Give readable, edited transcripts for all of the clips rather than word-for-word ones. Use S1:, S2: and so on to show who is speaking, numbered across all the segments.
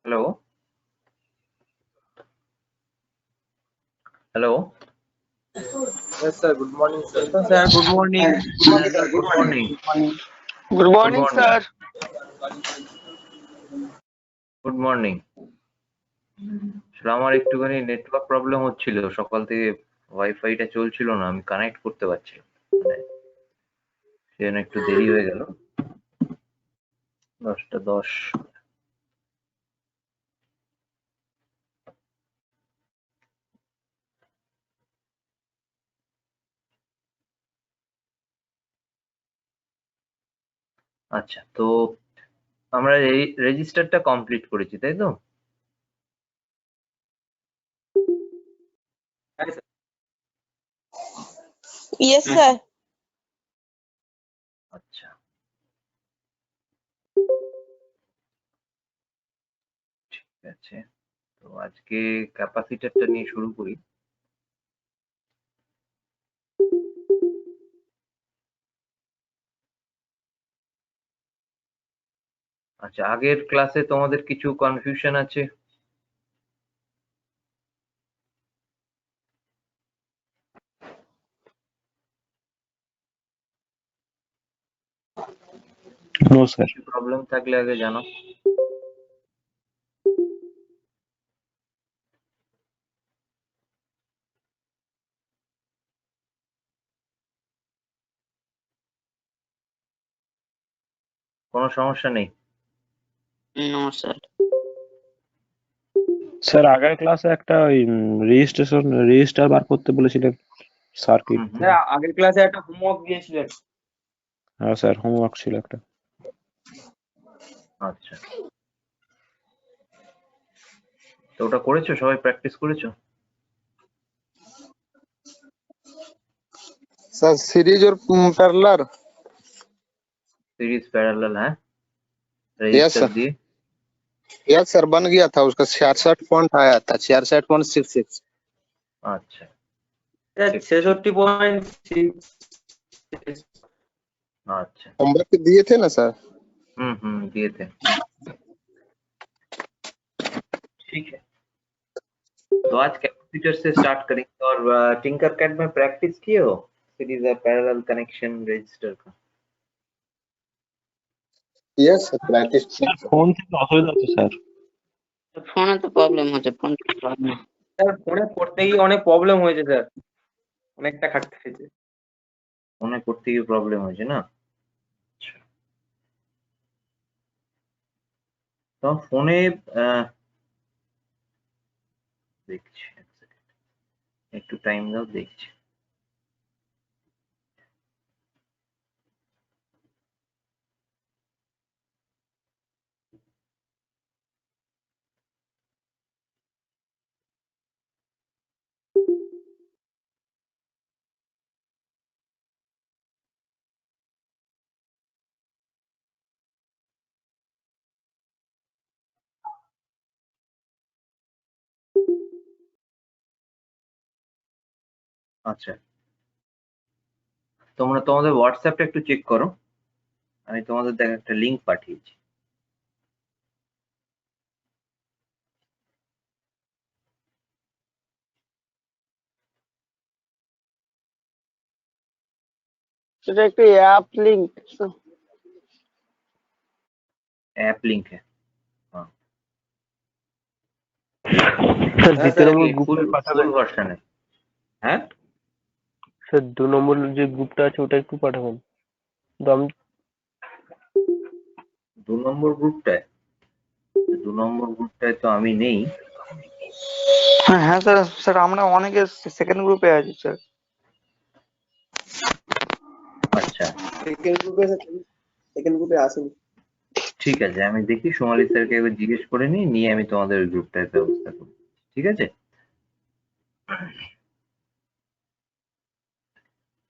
S1: Hello. Hello.
S2: Yes, sir. Good morning, sir.
S1: Sir, good morning. Good morning.
S3: Good morning, sir.
S1: Good morning. আমার একটুখানি network problem হচ্ছিল, সকাল থেকে ওয়াইফাইটা চলছিল না, আমি কানেক্ট করতে পারছি সেজন্য একটু দেরি হয়ে গেল। 10:10। আচ্ছা, তো আমরা এই রেজিস্টারটা কমপ্লিট করেছি, তাই তো?
S4: Yes, sir.
S1: আচ্ছা, ঠিক আছে। তো আজকে ক্যাপাসিটরটা নিয়ে শুরু করি। আচ্ছা, আগের ক্লাসে তোমাদের কিছু কনফিউশন আছে?
S5: No sir.
S1: প্রবলেম থাকলে আগে জানো। কোনো সমস্যা নেই?
S3: No, sir.
S5: স্যার আগের ক্লাসে একটা ওই রেজিস্টার বার করতে বলেছিলেন সার্কিট।
S2: স্যার আগের ক্লাসে একটা হোমওয়ার্ক দিয়েছিলেন।
S5: হ্যাঁ স্যার, হোমওয়ার্ক ছিল একটা।
S1: আচ্ছা, তো ওটা করেছো? সবাই প্র্যাকটিস করেছো?
S6: सर सीरीज और पैरेलल।
S1: सीरीज पैरेलल है
S6: यस
S1: रजिस्टर
S6: सर।
S1: दिए।
S6: यस सर, बन गया था, उसका 66 पॉइंट आया था, 66.66।
S1: अच्छा,
S2: স্যার 66.6।
S1: अच्छा।
S6: होमवर्क दिए थे ना सर?
S1: दिए थे। ठीक है, तो आज कैपेसिटर से स्टार्ट करेंगे। और टिंकर कैड में प्रैक्टिस किए हो सीरीज और पैरेलल कनेक्शन रजिस्टर का?
S6: Yes sir, practice
S5: sir phone থেকে অসুবিধা হচ্ছে স্যার।
S3: ফোনে তো প্রবলেম হচ্ছে, ফোন না।
S2: স্যার ফোনে করতে গিয়ে অনেক প্রবলেম হয়েছে স্যার, অনেকটা খাটতে হয়েছে।
S1: ফোনে করতে গিয়ে প্রবলেম হয়েছে না? আচ্ছা, তো ফোনে দেখছি, একটু টাইম দাও, দেখছি। আচ্ছা, তোমরা তোমাদের হোয়াটসঅ্যাপটা একটু চেক করো, আমি তোমাদের দেখ একটা লিংক পাঠিয়েছি।
S3: সেটা একটু অ্যাপ লিংক।
S1: ऐप लिंक है। हाँ,
S5: স্যার
S2: হ্যাঁ
S5: দ্বিতীয়
S2: স্যার,
S5: নম্বর
S1: फुल
S5: গ্রুপটা পাঠাবেন।
S1: फुल वर्जन है। হ্যাঁ,
S5: স্যার 2 নম্বর যে গ্রুপটা আছে ওটা একটু পাঠাবেন। তো আমি
S1: 2 নম্বর গ্রুপটায়, 2 নম্বর গ্রুপটায় তো আমি নেই।
S7: হ্যাঁ স্যার, স্যার আমরা অনেকে সেকেন্ড গ্রুপে আছি স্যার।
S1: আচ্ছা,
S2: সেকেন্ড গ্রুপে আসেনি।
S1: ঠিক আছে, আমি দেখি সোমালি স্যারকে একবার জিজ্ঞেস করে নিই, নিয়ে আমি তোমাদের ওই গ্রুপটার ব্যবস্থা করব। ঠিক আছে,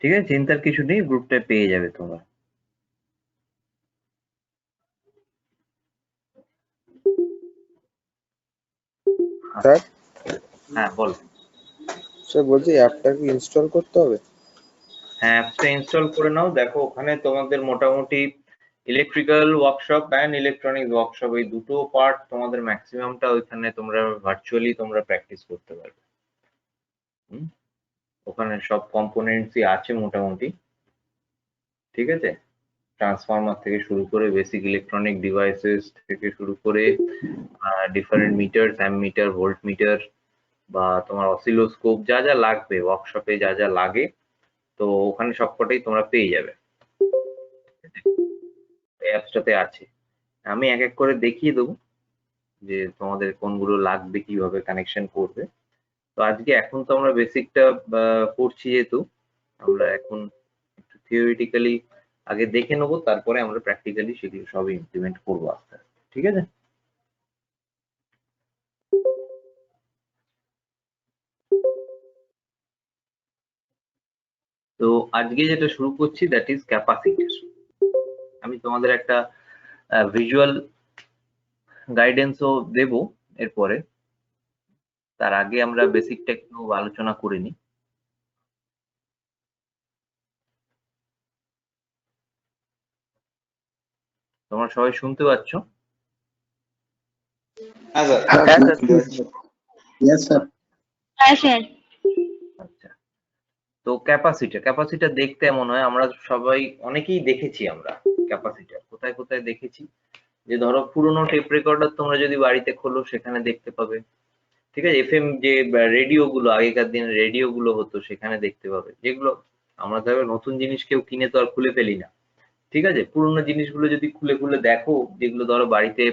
S1: ঠিক আছে, চিন্তার কিছু নেই, গ্রুপটায় পেয়ে যাবে তোমরা।
S6: सर
S1: হ্যাঁ, বল।
S6: सर বলছি অ্যাপটা কি ইনস্টল করতে হবে?
S1: হ্যাঁ, অ্যাপসটা ইনস্টল করে নাও। দেখো ওখানে তোমাদের মোটামুটি electrical workshop and electronics workshop, এই দুটো পার্ট তোমাদের ম্যাক্সিমামটা ওইখানে তোমরা ভার্চুয়ালি তোমরা প্র্যাকটিস করতে পারবে। ওখানে সব কম্পোনেন্টসই আছে মোটামুটি, ঠিক আছে? ট্রান্সফরমার থেকে শুরু করে বেসিক ইলেকট্রনিক ডিভাইসেস থেকে শুরু করে different meter, ammeter, volt meter বা তোমার অসিলোস্কোপ, যা যা লাগবে ওয়ার্কশপে যা যা লাগে, তো ওখানে সবকটাই তোমরা পেয়ে যাবে, এই অ্যাপসটাতে আছে। আমি এক এক করে দেখিয়ে দেবো যে তোমাদের কোনগুলো লাগবে, কিভাবে কানেকশন করবে। তো আজকে এখন তো আমরা বেসিকটা করছি, যেহেতু আমরা এখন একটু থিওরিটিক্যালি আগে দেখে নেবো, তারপরে আমরা প্র্যাকটিক্যালি সেগুলো সব ইমপ্লিমেন্ট করবো আস্তে আস্তে, ঠিক আছে? তো আজকে যেটা শুরু করছি দ্যাট ইজ ক্যাপাসিটর। আমি তোমাদের একটা ভিজুয়াল গাইডেন্সও দেব এরপরে, তার আগে আমরা বেসিকটা একটু আলোচনা করে নিই। তোমরা সবাই শুনতে পাচ্ছ? আচ্ছা, তো ক্যাপাসিটর দেখতে এমন হয়, আমরা সবাই অনেকেই দেখেছি, আমরা ক্যাপাসিটর কোথায় কোথায় দেখেছি, যে ধরো পুরোনো টেপ রেকর্ডার তোমরা যদি বাড়িতে খোলো সেখানে দেখতে পাবে, ঠিক আছে? এফএম যে রেডিও গুলো, আগেকার দিনে রেডিও গুলো হতো সেখানে দেখতে পাবে, যেগুলো আমরা ধরো নতুন জিনিস কেউ কিনে তো আর খুলে ফেলি না, ঠিক আছে? পুরোনো জিনিসগুলো যদি খুলে খুলে দেখো, যেগুলো ধরো বাড়িতে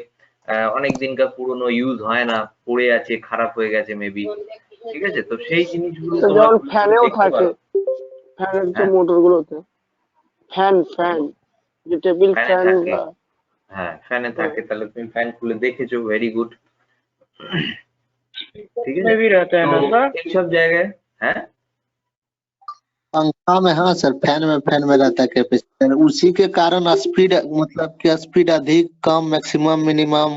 S1: অনেক দিনকার পুরোনো, ইউজ হয় না, পড়ে আছে, খারাপ হয়ে গেছে মেবি, ঠিক আছে? তো সেই জিনিসগুলো তোমরা
S4: যেমন
S1: খুলে খুলে
S4: ফ্যানেও
S1: দেখতে
S4: থাকে,
S1: পারো।
S4: ফ্যানের যে
S1: হ্যাঁ,
S4: মোটর গুলোতে ফ্যান যে টেবিল
S1: ফ্যানে
S4: ফ্যান
S1: থাকে,
S4: বা
S1: হ্যাঁ ফ্যানে থাকে, তাহলে তুমি ফ্যান খুলে দেখেছো, ভেরি গুড, ঠিক আছে?
S2: में भी रहता है ना
S1: তো
S2: सर?
S1: এইসব জায়গায়, হ্যাঁ
S6: पंखा में, हाँ सर, फैन में रहता है कैपेसिटर। उसी के कारण स्पीड, मतलब कि स्पीड अधिक कम मैक्सिमम मिनिमम,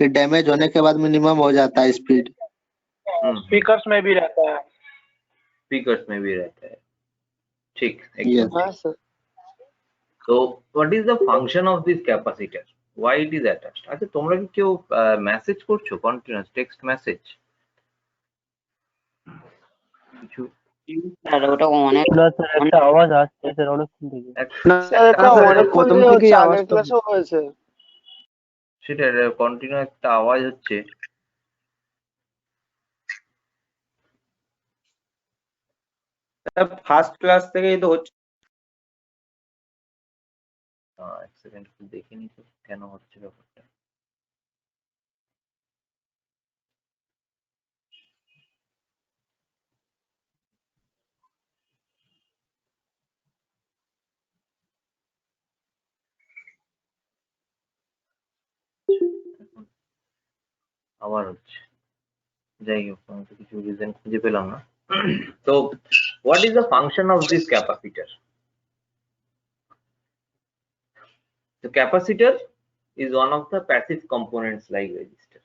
S6: ये डैमेज होने के बाद मिनिमम हो जाता है स्पीड।
S4: स्पीकर्स में भी रहता है।
S1: स्पीकर्स में भी रहता है, ठीक,
S6: Yes.
S1: एकदम।
S4: हाँ sir.
S1: So what is the function of this capacitor? Why it is attached? আচ্ছা, তোমরা কি কেউ মেসেজ করছো, কন্টিনিউয়াস টেক্সট মেসেজ কিছু?
S3: আর ওটা অনেক
S5: না স্যার, একটা আওয়াজ আসছে স্যার অনেকক্ষণ থেকে।
S4: না স্যার, এটা অনেকক্ষণ থেকে হচ্ছে, আগের ক্লাসেও হয়েছে।
S1: সেটা কন্টিনিউ একটা আওয়াজ হচ্ছে।
S2: ফার্স্ট ক্লাস থেকেই তো হচ্ছে।
S1: এক সেকেন্ড একটু দেখে নি তো কেন হচ্ছে ব্যাপারটা। আবার হচ্ছে, যাই হোক, আমি তো কিছু রিজন খুঁজে পেলাম না। তো what is the function of this capacitor? The capacitor is one of the passive components like resistor,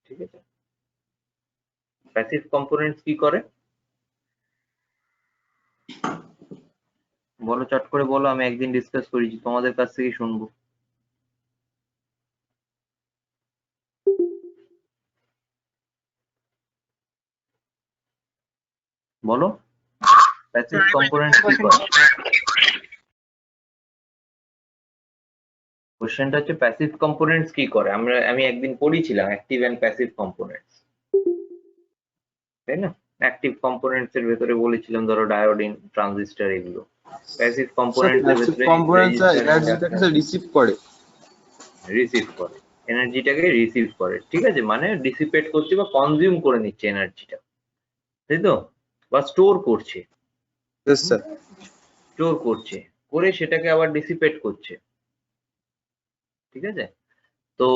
S1: ঠিক আছে? প্যাসিভ কম্পোনেন্টস কি করে বলো, চট করে বলো, আমি একদিন ডিসকাস করেছি, তোমাদের কাছ থেকে শুনবো। বলো, প্যাসিভ কম্পোনেন্টস কি করে? কোশ্চেনটা হচ্ছে প্যাসিভ কম্পোনেন্টস কি করে। আমি একদিন পড়িয়েছিলাম অ্যাক্টিভ এন্ড প্যাসিভ কম্পোনেন্টস, তাই না? অ্যাক্টিভ কম্পোনেন্টস এর ভেতরে বলেছিলাম ধরো ডায়োডিন, ট্রানজিস্টর, এগুলো। প্যাসিভ কম্পোনেন্টস এর ভেতরে
S8: এনার্জিটাকে রিসিভ করে,
S1: এনার্জিটাকে রিসিভ করে, ঠিক আছে? মানে ডিসিপেট করছে বা কনজিউম করে নিচ্ছে এনার্জিটা, তাই তো? বা স্টোর করছে, স্টোর করছে, করে সেটাকে আবার ডিসিপেট করছে, ঠিক আছে? তো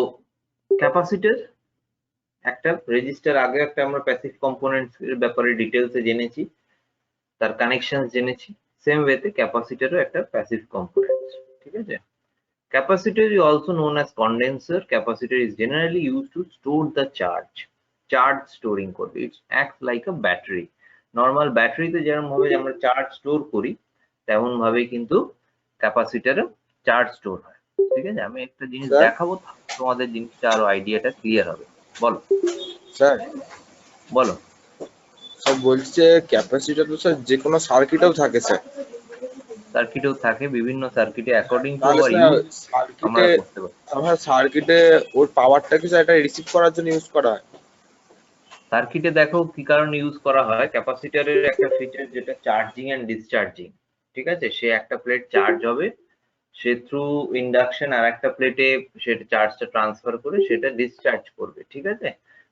S1: ক্যাপাসিটর একটা, রেজিস্টার আগে একটা আমরা প্যাসিভ কম্পোনেন্টস এর ব্যাপারে ডিটেলসে জেনেছি, তার কানেকশন জেনেছি। সেম ওয়েতে ক্যাপাসিটরও একটা প্যাসিভ কম্পোনেন্ট, ঠিক আছে? Capacitor is also known as condenser. Capacitor is generally used to store the charge storing করবে। It acts like a battery. Normal ব্যাটারিতে যেরকম ভাবে আমরা চার্জ স্টোর করি, তেমন ভাবে কিন্তু ক্যাপাসিটরও চার্জ স্টোর হয়। ঠিক আছে, আমি একটা জিনিস
S8: স্যার?
S1: দেখাবো, তোমাদের জিনিসটা আরো আইডিয়াটা ক্লিয়ার হবে। বলো
S8: স্যার
S1: বলো।
S8: স্যার বলছি যে ক্যাপাসিটর তো স্যার যে কোনো সার্কিটেও থাকে স্যার,
S1: সার্কিটেও থাকে, বিভিন্ন সার্কিটে অ্যাকর্ডিং টু
S8: তাহলে
S1: আওয়ার
S8: স্যার
S1: ইউজ আমরা
S8: সার্কিটে
S1: করতে পারি।
S8: আমার সার্কিটে ওর পাওয়ারটা কি স্যার এটা রিসিভ করার জন্য ইউজ করা হয়?
S1: সার্কিটে দেখো কি কারণে ইউজ করা হয়, ক্যাপাসিটরের একটা ফিচার যেটা চার্জিং এন্ড ডিসচার্জিং। ঠিক আছে, সে একটা প্লেট চার্জ হবে, সে থ্রু ইন্ডাকশন আর একটা প্লেটে সেটা চার্জটা ট্রান্সফার করে সেটা ডিসচার্জ করবে। ঠিক আছে,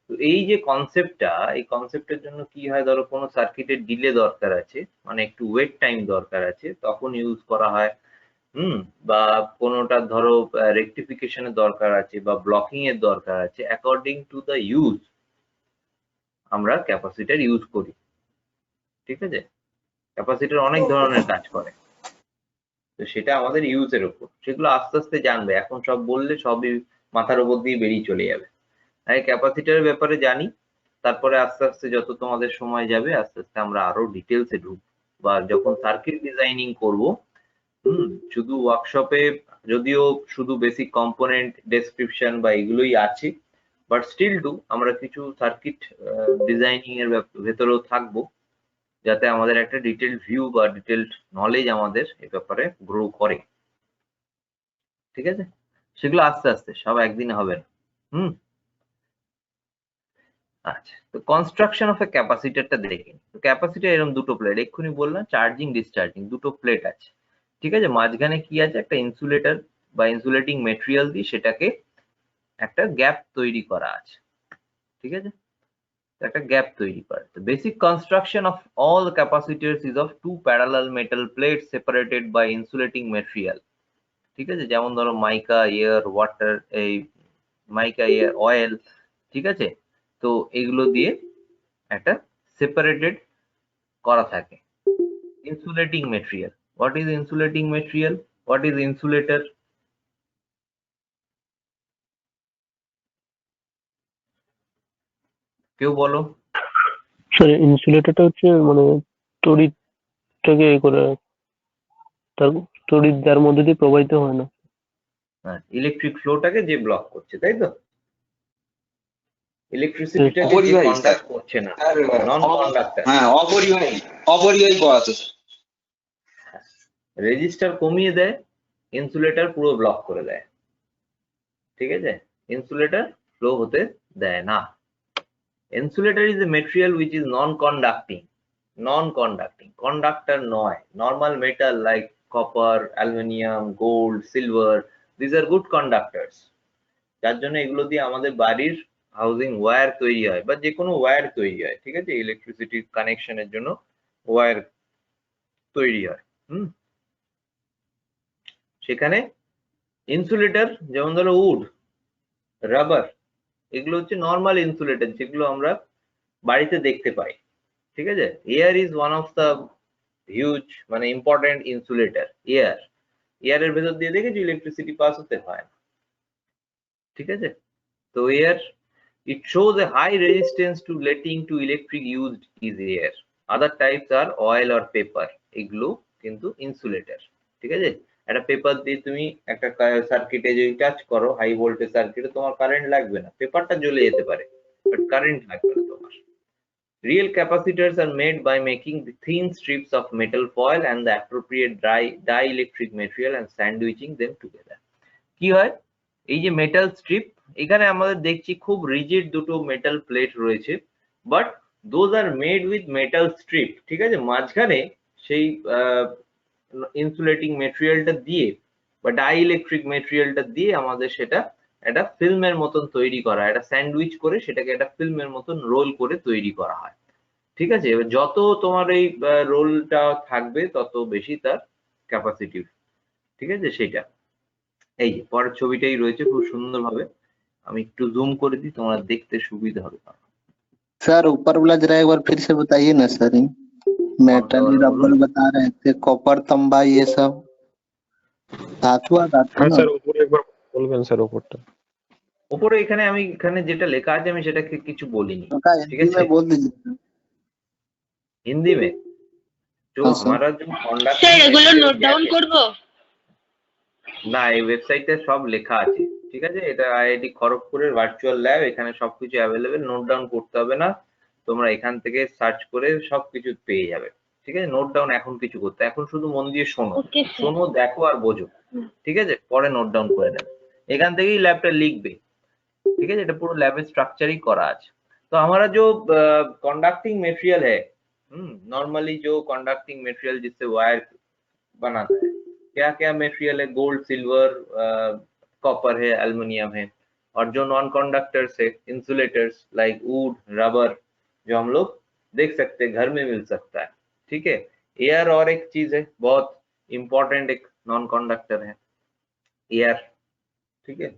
S1: তো এই যে কনসেপ্টটা, এই কনসেপ্টের জন্য কি হয়, ধরো কোনো সার্কিটের ডিলে দরকার আছে, মানে একটু ওয়েট টাইম দরকার আছে, তখন ইউজ করা হয়। বা কোনোটা ধরো রেকটিফিকেশনের দরকার আছে বা ব্লকিং এর দরকার আছে, অ্যাকর্ডিং টু দ্য ইউজ আমরা ক্যাপাসিটর ইউজ করি। ঠিক আছে, ক্যাপাসিটর অনেক ধরনের কাজ করে, তো সেটা আমাদের ইউজের উপর, সেগুলো আস্তে আস্তে জানবে, এখন সব বললে সবই মাথার উপর দিয়ে বেরিয়ে চলে যাবে। তাই ক্যাপাসিটরের ব্যাপারে জানি, তারপরে আস্তে আস্তে যত তোমাদের সময় যাবে আস্তে আস্তে আমরা আরো ডিটেলসে ঢুকবো, বা যখন সার্কিট ডিজাইনিং করব, শুধু ওয়ার্কশপে যদিও শুধু বেসিক কম্পোনেন্ট ডেসক্রিপশন বা এগুলোই আছে, বাট স্টিল টু আমরা কিছু সার্কিট ডিজাইনিং এর ভেতরেও থাকবো, যাতে আমাদের একটা ডিটেলড ভিউ বা ডিটেলড নলেজ আমাদের এই ব্যাপারে গ্রো করে। ঠিক আছে, সেগুলো আস্তে আস্তে, সব একদিনে হবে না। আচ্ছা, তো কনস্ট্রাকশন অফ এ ক্যাপাসিটরটা দেখে নিই। তো ক্যাপাসিটর এরকম দুটো প্লেট, এক্ষুনি বললাম চার্জিং ডিসচার্জিং, দুটো প্লেট আছে। ঠিক আছে, মাঝখানে কি আছে, একটা ইনসুলেটর বা ইনসুলেটিং মেটেরিয়াল দিয়ে সেটাকে একটা গ্যাপ তৈরি করা আছে। ঠিক আছে, একটা গ্যাপ তৈরি করে। The basic construction of all capacitors is of two parallel metal plates separated by insulating material. ঠিক আছে, যেমন ধরো মাইকা, এয়ার, ওয়াটার, এই মাইকা, এয়ার, অয়েল। ঠিক আছে, তো এগুলো দিয়ে একটা সেপারেটেড করা থাকে। Insulating material, what is insulating material, what is insulator? কেউ বলো।
S5: স্যার ইনসুলেটরটা হচ্ছে মানে তড়িৎটাকে এ করে, তার তড়িৎ যার মধ্যে দিয়ে প্রবাহিত হয় না।
S1: হ্যাঁ, ইলেকট্রিক ফ্লোটাকে যে ব্লক করছে, তাই তো, ইলেকট্রিসিটিটাকে যে
S2: অপরিবাহী,
S1: কন্ডাক্ট করছে না, নন কন্ডাক্টর।
S2: হ্যাঁ অপরিবাহী পদার্থ স্যার।
S1: রেজিস্টার কমিয়ে দেয়, ইনসুলেটর পুরো ব্লক করে দেয়। ঠিক আছে, ইনসুলেটর ফ্লো হতে দেয় না। Insulator is a material which is non-conducting, conductor নয়। Normal metal like copper, aluminium, gold, silver, this are good conductors, যার জন্য এগুলো দিয়ে আমাদের বাড়ির হাউজিং ওয়্যার তৈরি হয় বা যে কোনো ওয়্যার তৈরি হয়। ঠিক আছে, ইলেকট্রিসিটি কানেকশনের জন্য ওয়্যার তৈরি হয়। সেখানে ইনসুলেটর যেমন ধরো উড, রাবার, এগুলো হচ্ছে নর্মাল ইনসুলেটর যেগুলো আমরা বাড়িতে দেখতে পাই। ঠিক আছে, air is one of the huge মানে ইম্পর্টেন্ট ইনসুলেটর। এয়ারের ভেতর দিয়ে দেখেছি ইলেকট্রিসিটি পাস হতে হয় না। ঠিক আছে, তো air, it shows a high resistance to letting to electric used is air. Other types are oil or paper, এগুলো কিন্তু ইনসুলেটর। ঠিক আছে, একটা পেপার দিয়ে তুমি একটা সার্কিটে যদি টাচ করো, হাই ভোল্টেজ সার্কিটে, তোমার কারেন্ট লাগবে না, পেপারটা জ্বলে যেতে পারে, বাট কারেন্ট লাগবে না তোমার। Real capacitors are made by making the thin strips of metal foil and the appropriate dielectric material and sandwiching them together. কি হয়, এই যে মেটাল স্ট্রিপ, এখানে আমাদের দেখছি খুব রিজিড দুটো মেটাল প্লেট রয়েছে, but those are made with metal strip. ঠিক আছে, মাঝখানে সেই ইনসুলেটিং মেটেরিয়ালটা দিয়ে বা ডাইইলেকট্রিক মেটেরিয়ালটা দিয়ে আমাদের সেটা একটা ফিল্মের মতন তৈরি করা, একটা স্যান্ডউইচ করে সেটাকে একটা ফিল্মের মতন রোল করে তৈরি করা হয়। ঠিক আছে, এবার যত তোমার এই রোলটা থাকবে তত বেশি তার ক্যাপাসিটিভ। ঠিক আছে, সেটা এই যে পরের ছবিটাই রয়েছে খুব সুন্দর ভাবে, আমি একটু জুম করে দিই, তোমরা দেখতে সুবিধা হবে।
S6: सर ऊपर वाला जरा एक बार फिर से बताइए ना सर, मेटल रबर बता रहे थे, कॉपर तांबा ये सब धातु
S5: হ্যাঁ
S6: ना।
S5: স্যার, উপরে একবার বলবেন স্যার উপরটা।
S1: উপরে এখানে আমি এখানে যেটা লেখা আছে আমি সেটাকে কিছু বলিনি।
S6: उनका
S1: ठीक
S6: हिंदी
S1: है,
S6: में बोल दीजिए।
S1: हिंदी में जो
S6: हाँ, सर।
S1: हमारा जो
S9: স্যার এগুলো নোট ডাউন করব।
S1: না, এই ওয়েবসাইটে সব লেখা আছে, ঠিক আছে? এটা আইআইটি খড়গপুরের ভার্চুয়াল ল্যাব, এখানে সবকিছু অ্যাভেলেবেল, নোট ডাউন করতে হবে না, তোমরা এখান থেকে সার্চ করে সবকিছু পেয়ে যাবে, ঠিক আছে? নোট ডাউন এখন কিছু করতে, এখন শুধু মন দিয়ে শোনো, শোনো, দেখো আর বোঝো, ঠিক আছে? পরে নোট ডাউন করে নেবে, এখান থেকেই ল্যাবটা লিখবে, ठीक है? এটা পুরো ল্যাবের স্ট্রাকচারই করা আছে। तो हमारा जो कंडक्टिंग मटेरियल है, नॉर्मली जो कंडक्टिंग मटेरियल जिससे वायर बनाता है, क्या क्या मटेरियल है? गोल्ड, सिल्वर, कॉपर है, एल्युमिनियम है, और जो नॉन कंडक्टर्स है, इंसुलेटर्स लाइक वुड, रबर, जो हम लोग देख सकते हैं घर में मिल सकता है, ठीक है? एयर और एक चीज है बहुत इंपॉर्टेंट, एक नॉन कंडक्टर है एयर, ठीक है?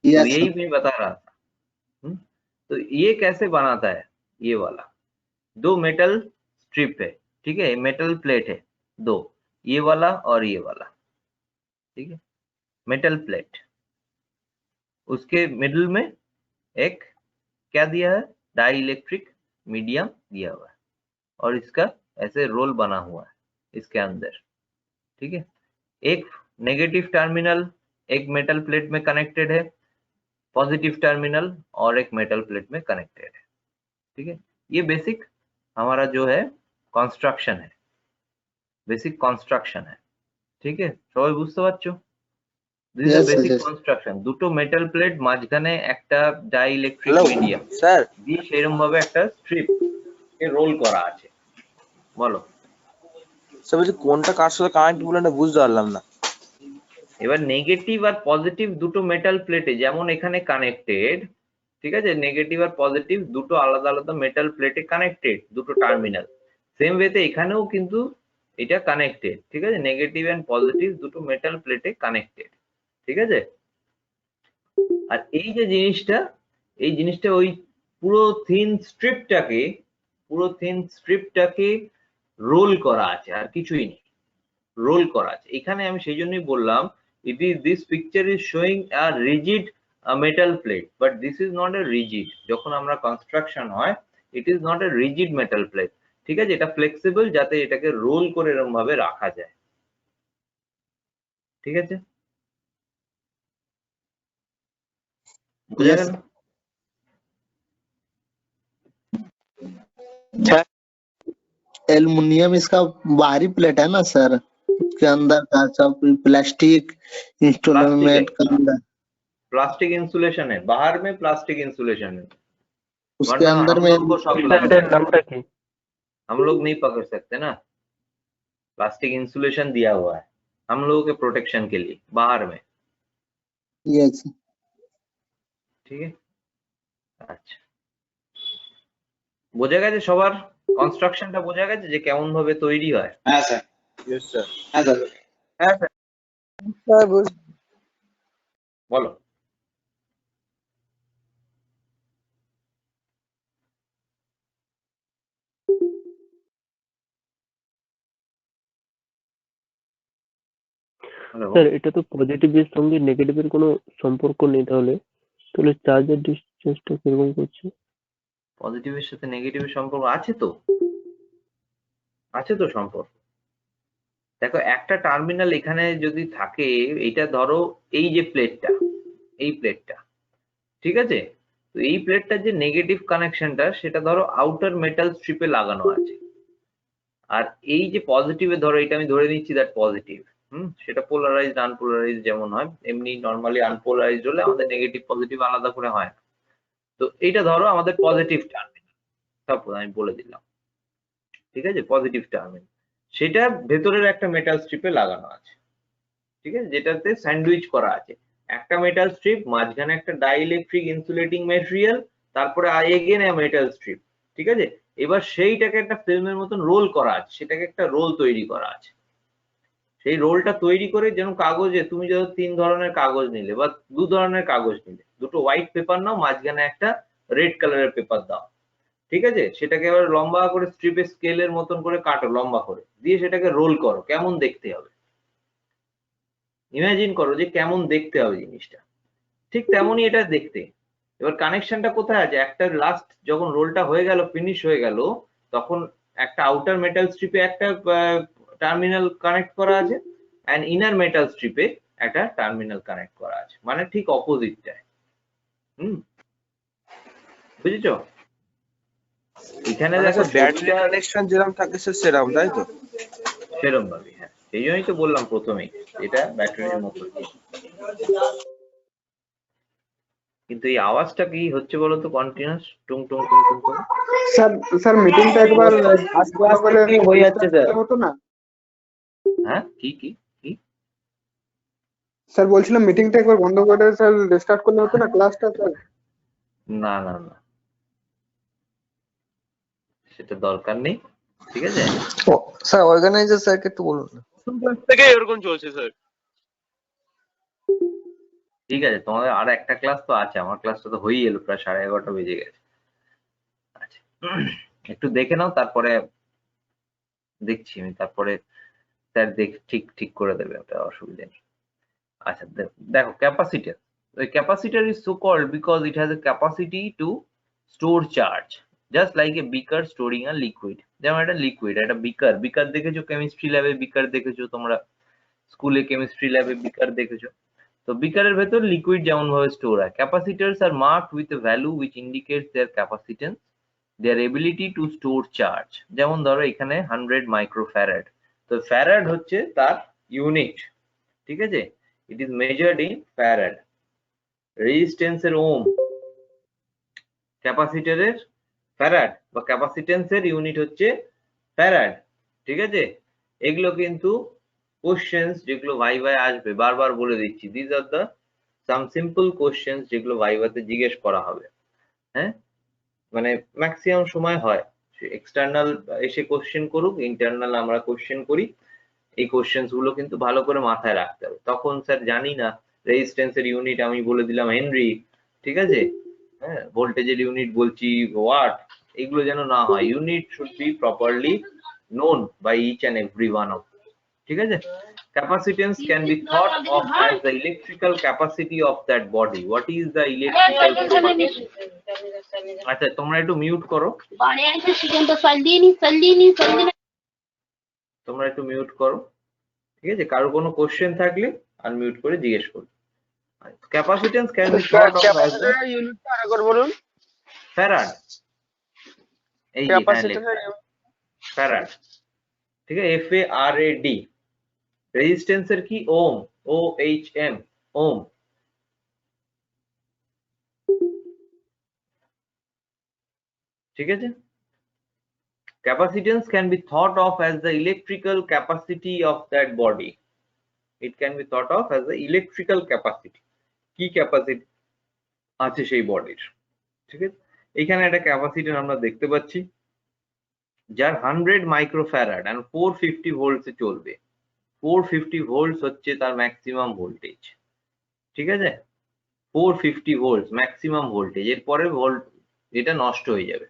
S1: तो
S6: यस
S1: यही मैं बता रहा था। तो ये कैसे बनाता है? ये वाला दो मेटल स्ट्रिप है, ठीक है? मेटल प्लेट है दो, ये वाला और ये वाला, ठीक है? मेटल प्लेट, उसके मिडिल में एक क्या दिया है? डाई इलेक्ट्रिक मीडियम दिया हुआ है, और इसका ऐसे रोल बना हुआ है इसके अंदर, ठीक है? एक नेगेटिव टर्मिनल एक मेटल प्लेट में कनेक्टेड है, पॉजिटिव टर्मिनल और एक मेटल प्लेट में कनेक्टेड है, ठीक है? ये बेसिक हमारा जो है कंस्ट्रक्शन है, बेसिक कंस्ट्रक्शन है, ठीक है? সবাই বুঝতে পারছো? This is
S6: Yes,
S1: the basic
S6: yes.
S1: Construction. দুটো মেটাল প্লেট, মাঝখানে একটা die electric
S8: hello
S1: medium
S8: sir,
S1: দিয়ে সেরকম ভাবে একটা স্ট্রিপ কে রোল করা আছে। বলো।
S8: স্যার বলছি কোনটা কার সাথে কানেক্ট বলে না বুঝতে পারলাম না।
S1: এবার নেগেটিভ আর পজিটিভ দুটো মেটাল প্লেটে যেমন এখানে কানেক্টেড, ঠিক আছে? নেগেটিভ আর পজিটিভ দুটো আলাদা আলাদা মেটাল প্লেটে কানেক্টেড, দুটো টার্মিনাল, সেম ওয়েতে এখানেও কিন্তু এটা কানেক্টেড, ঠিক আছে? নেগেটিভ এন্ড পজিটিভ দুটো মেটাল প্লেটে কানেক্টেড, ঠিক আছে? আর এই যে জিনিসটা, এই জিনিসটা ওই পুরো থিন স্ট্রিপটাকে রোল করা আছে, আর কিছুই নেই, রোল করা আছে এখানে। আমি সেই জন্যই বললাম this picture is showing a rigid metal plate, but this is not a rigid. যখন আমরা কনস্ট্রাকশন হয়, it is not a rigid metal plate, ঠিক আছে? এটা ফ্লেক্সিবল, যাতে এটাকে রোল করে এরকম ভাবে রাখা যায়, ঠিক আছে? বুঝা
S6: Yes.
S1: গেল?
S6: एल्युमिनियम इसका बाहरी प्लेट है ना सर, उसके अंदर का सब प्लास्टिक इंस्टॉलमेंट का अंदर,
S1: प्लास्टिक इंसुलेशन है, बाहर में प्लास्टिक इंसुलेशन है,
S6: उसके
S1: वरना
S6: अंदर
S1: हम
S6: में
S1: लोग को शॉक लग
S5: এটার
S1: जाएगा,
S5: নামটা কি?
S1: हम लोग नहीं पकड़ सकते ना। प्लास्टिक इंसुलेशन दिया हुआ है हम लोगों के प्रोटेक्शन के लिए बाहर में,
S6: यस
S1: ঠিক আছে? আচ্ছা, বোঝা গেছে সবার? কনস্ট্রাকশনটা বোঝা গেছে যে কেমন ভাবে তৈরি হয়?
S2: হ্যাঁ স্যার,
S8: ইয়েস স্যার।
S2: হ্যাঁ স্যার, হ্যাঁ স্যার।
S1: বলো। হ্যালো,
S5: স্যার এটা তো পজিটিভের সঙ্গে নেগেটিভের কোনো সম্পর্ক নেই, তাহলে তাহলে চার্জের ডিসচার্জটা কিরকম করছে?
S1: পজিটিভের সাথে নেগেটিভের সম্পর্ক আছে তো, আছে তো সম্পর্ক। দেখো, একটা টার্মিনাল এখানে যদি থাকে, এইটা ধরো এই যে প্লেটটা, এই প্লেটটা, ঠিক আছে? তো এই প্লেটটার যে নেগেটিভ কানেকশনটা, সেটা ধরো আউটার মেটাল স্ট্রিপে লাগানো আছে, আর এই যে পজিটিভে ধরো, এটা আমি ধরে নিচ্ছি দ্যাট পজিটিভ, সেটা পোলারাইজড আনপোলারাইজড যেমন হয়, এমনি নর্মালি আনপোলারাইজড হলে আমাদের নেগেটিভ পজিটিভ আলাদা করে হয় না। তো এইটা ধরো আমাদের পজিটিভ টার্মিনাল, সাপোজ আমি বলে দিলাম, ঠিক আছে? পজিটিভ টার্মিনাল, সেটা ভেতরের একটা মেটাল স্ট্রিপে লাগানো আছে, ঠিক আছে? যেটাতে স্যান্ডউইচ করা আছে, একটা মেটাল স্ট্রিপ, মাঝখানে একটা ডাইইলেকট্রিক ইনসুলেটিং ম্যাটেরিয়াল, তারপরে এগেন এ মেটাল স্ট্রিপ, ঠিক আছে? এবার সেইটাকে একটা ফিল্মের মতন রোল করা আছে, সেটাকে একটা রোল তৈরি করা আছে। সেই রোলটা তৈরি করে, যেন কাগজে তুমি যত 3 ধরনের কাগজ নিলে বা 2 ধরনের কাগজ নিলে, দুটো হোয়াইট পেপার নাও, মাঝখানে একটা রেড কালারের পেপার দাও, ঠিক আছে? সেটাকে এবার লম্বা করে স্ট্রিপে স্কেলের মতন করে কাটো, লম্বা করে দিয়ে সেটাকে রোল করো, কেমন দেখতে হবে ইমাজিন করো যে কেমন দেখতে হবে জিনিসটা, ঠিক তেমনই এটা দেখতে। এবার কানেকশনটা কোথায় আছে? একটা লাস্ট যখন রোলটা হয়ে গেল, ফিনিশ হয়ে গেল, তখন একটা আউটার মেটাল স্ট্রিপে একটা টার্মিনাল কানেক্ট করা আছে, এন্ড ইনার মেটাল স্ট্রিপে একটা টার্মিনাল কানেক্ট করা আছে, মানে ঠিক অপোজিটটায়। বুঝেছো? এখানে
S8: মানে
S1: দেখো
S8: ব্যাটারি কানেকশন যেরকম থাকে স্যার সেরকম, তাই তো?
S1: সেরকম ভাবে, হ্যাঁ, সেই জন্যই তো বললাম প্রথমেই এটা ব্যাটারির মতো। কিন্তু এই আওয়াজটা কি হচ্ছে বলতো, কন্টিনিউয়াস টুং টুং টুং টুং করে?
S4: স্যার স্যার মিটিংটা একবার
S2: আস্তে আস্তে হয়ে যাচ্ছে স্যার।
S4: হতো না
S1: হ্যাঁ, কি কি কি?
S4: স্যার, বলছিলাম মিটিংটা একবার বন্ধ করে স্যার রিস্টার্ট করলে হতো না ক্লাসটা স্যার?
S1: না না না, সেটা দরকার নেই, ঠিক আছে?
S7: স্যার অর্গানাইজার স্যারকে একটু বলুন না।
S9: থেকে এরকম চলছে স্যার।
S1: ঠিক আছে, তোমাদের আর একটা ক্লাস তো আছে, আমার ক্লাসটা তো হয়েই এলো, প্রায় 11:30 বেজে গেছে। আচ্ছা, একটু দেখে নাও, তারপরে দেখছি আমি, তারপরে স্যার ঠিক ঠিক করে দেবে, ওটা অসুবিধা নেই। আচ্ছা, দেখো capacitor. The capacitor is so called because it has a capacity to store charge, just like a beaker storing a liquid. যেমন একটা লিকুইড, একটা বিকার দেখেছো কেমিস্ট্রি ল্যাবে, বিকার দেখেছো তোমরা স্কুলে, কেমিস্ট্রি ল্যাবে বিকার দেখেছো। তো বিকারের ভেতর লিকুইড যেমন ভাবে স্টোর হয়। Capacitors are marked with a value which indicates their capacitance, their ability to store charge. যেমন ধরো এখানে 100 মাইক্রোফ্যারাড, তো ফ্যারাড হচ্ছে তার ইউনিট, ঠিক আছে? It is measured in farad. রেজিস্ট্যান্সের ওম, ক্যাপাসিটরের ফ্যারাড বা ক্যাপাসিটেন্সের ইউনিট হচ্ছে ফ্যারাড, ঠিক আছে? এগুলো কিন্তু কোশ্চেন্স যেগুলো ভাইভায় আসবে, বারবার বলে দিচ্ছি, this are the some simple questions যেগুলো ভাইভাতে জিজ্ঞেস করা হবে। হ্যাঁ, মানে ম্যাক্সিমাম সময় হয়, এক্সটার্নাল এসে কোশ্চেন করুক, ইন্টারনাল আমরা কোশ্চেন করি, এই কোশ্চেন্স গুলো কিন্তু ভালো করে মাথায় রাখতে হবে। তখন স্যার জানি না রেজিস্ট্যান্সের ইউনিট আমি বলে দিলাম হেনরি, ঠিক আছে? হ্যাঁ, ভোল্টেজের ইউনিট বলছি ওয়াট, এগুলো যেন না হয়। Unit should be properly known by each and every one of, ঠিক আছে? Capacitance can be thought of as the electrical capacity of that body. What is the electrical capacity? আচ্ছা, তোমরা একটু মিউট করো, তোমরা একটু মিউট করো, ঠিক আছে? কারো কোনো কোশ্চেন থাকলে আনমিউট করে জিজ্ঞেস করো। Capacitance can be thought of as the
S4: ইউনিটটা আরেকবার বলুন।
S1: ফ্যারাড, এই যে এখানে লেখা ফ্যারাড, ঠিক আছে? FARAD। রেজিস্ট্যান্সের কি? ওম, OHM, ওম, ঠিক আছে? Capacitance can be thought of as the electrical capacity of that body. It can be thought of as the electrical capacity. কি ক্যাপাসিটি আছে সেই বডির, ঠিক আছে? এখানে একটা ক্যাপাসিটর আমরা দেখতে পাচ্ছি যার 100 মাইক্রোফ্যারাড এন্ড 450 ভোল্টস এ চলবে। 450 ভোল্টস হচ্ছে তার ম্যাক্সিমাম ভোল্টেজ, ঠিক আছে? 450 ভোল্টস ম্যাক্সিমাম ভোল্টেজ। এরপরে ভোল্ট এটা নষ্ট হয়ে যাবে,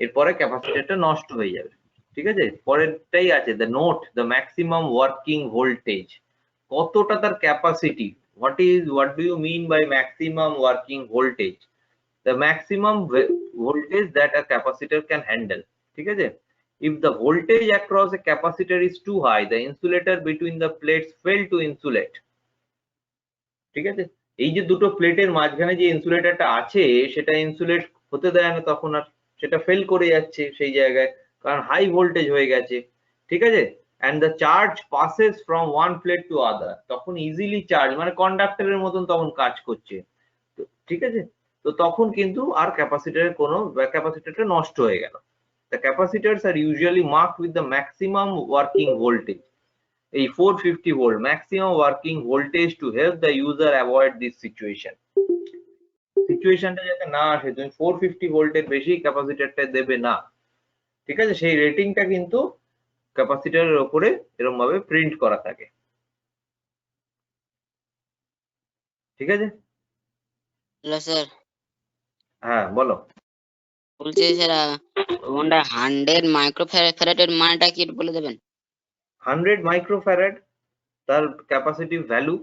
S1: এরপরে ক্যাপাসিটরটা নষ্ট হয়ে যাবে, ঠিক আছে? পরেরটাই আছে the note, the maximum working voltage, কতটা তার capacity. what do you mean by maximum working voltage? The maximum voltage that a capacitor can handle, ঠিক আছে? If the voltage across a capacitor is too high, the insulator between the plates fail to insulate, ঠিক আছে? এই যে দুটো প্লেটের মাঝখানে যে ইনসুলেটরটা আছে সেটা ইনসুলেট হতে দেয় না, তখন আর সেটা ফেল করে যাচ্ছে সেই জায়গায়, কারণ হাই ভোল্টেজ হয়ে গেছে, ঠিক আছে? and the charge passes from one plate to other, তখন ইজিলি চার্জ, মানে কন্ডাক্টরের মতন তখন কাজ করছে, ঠিক আছে? তো তখন কিন্তু আর ক্যাপাসিটরের কোনো, ক্যাপাসিটরটা নষ্ট হয়ে গেল। The capacitors are usually marked with the maximum working voltage, এই 450 volt maximum working voltage, to help the user avoid this সিচুয়েশনটা যাতে না আসে, তুমি 450 ভোল্টের বেশি ক্যাপাসিটরটা দেবে না, ঠিক আছে? সেই রেটিংটা কিন্তু ক্যাপাসিটরের উপরে এরকম ভাবে প্রিন্ট করা থাকে, ঠিক আছে?
S3: হ্যালো স্যার,
S1: হ্যাঁ বলো।
S3: বলছি স্যার ওটা 100 মাইক্রোফ্যারাডের মানটা কি একটু বলে দেবেন?
S1: 100 মাইক্রোফ্যারাড তার ক্যাপাসিটিভ ভ্যালু,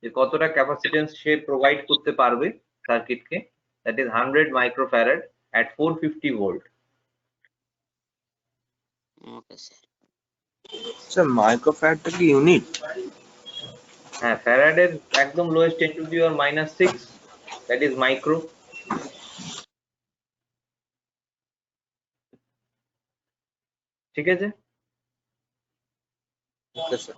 S1: যে কতটা ক্যাপাসিটেন্স সে প্রোভাইড করতে পারবে সার্কিটকে, that is 100 microfarad at 450 volt.
S3: Okay sir.
S8: Sir মাইক্রোফ্যারাডটা কি ইউনিট?
S1: হ্যাঁ, ফ্যারাডের একদম lowest 10 to the power -6, that is micro. ঠিক আছে?
S8: Okay sir.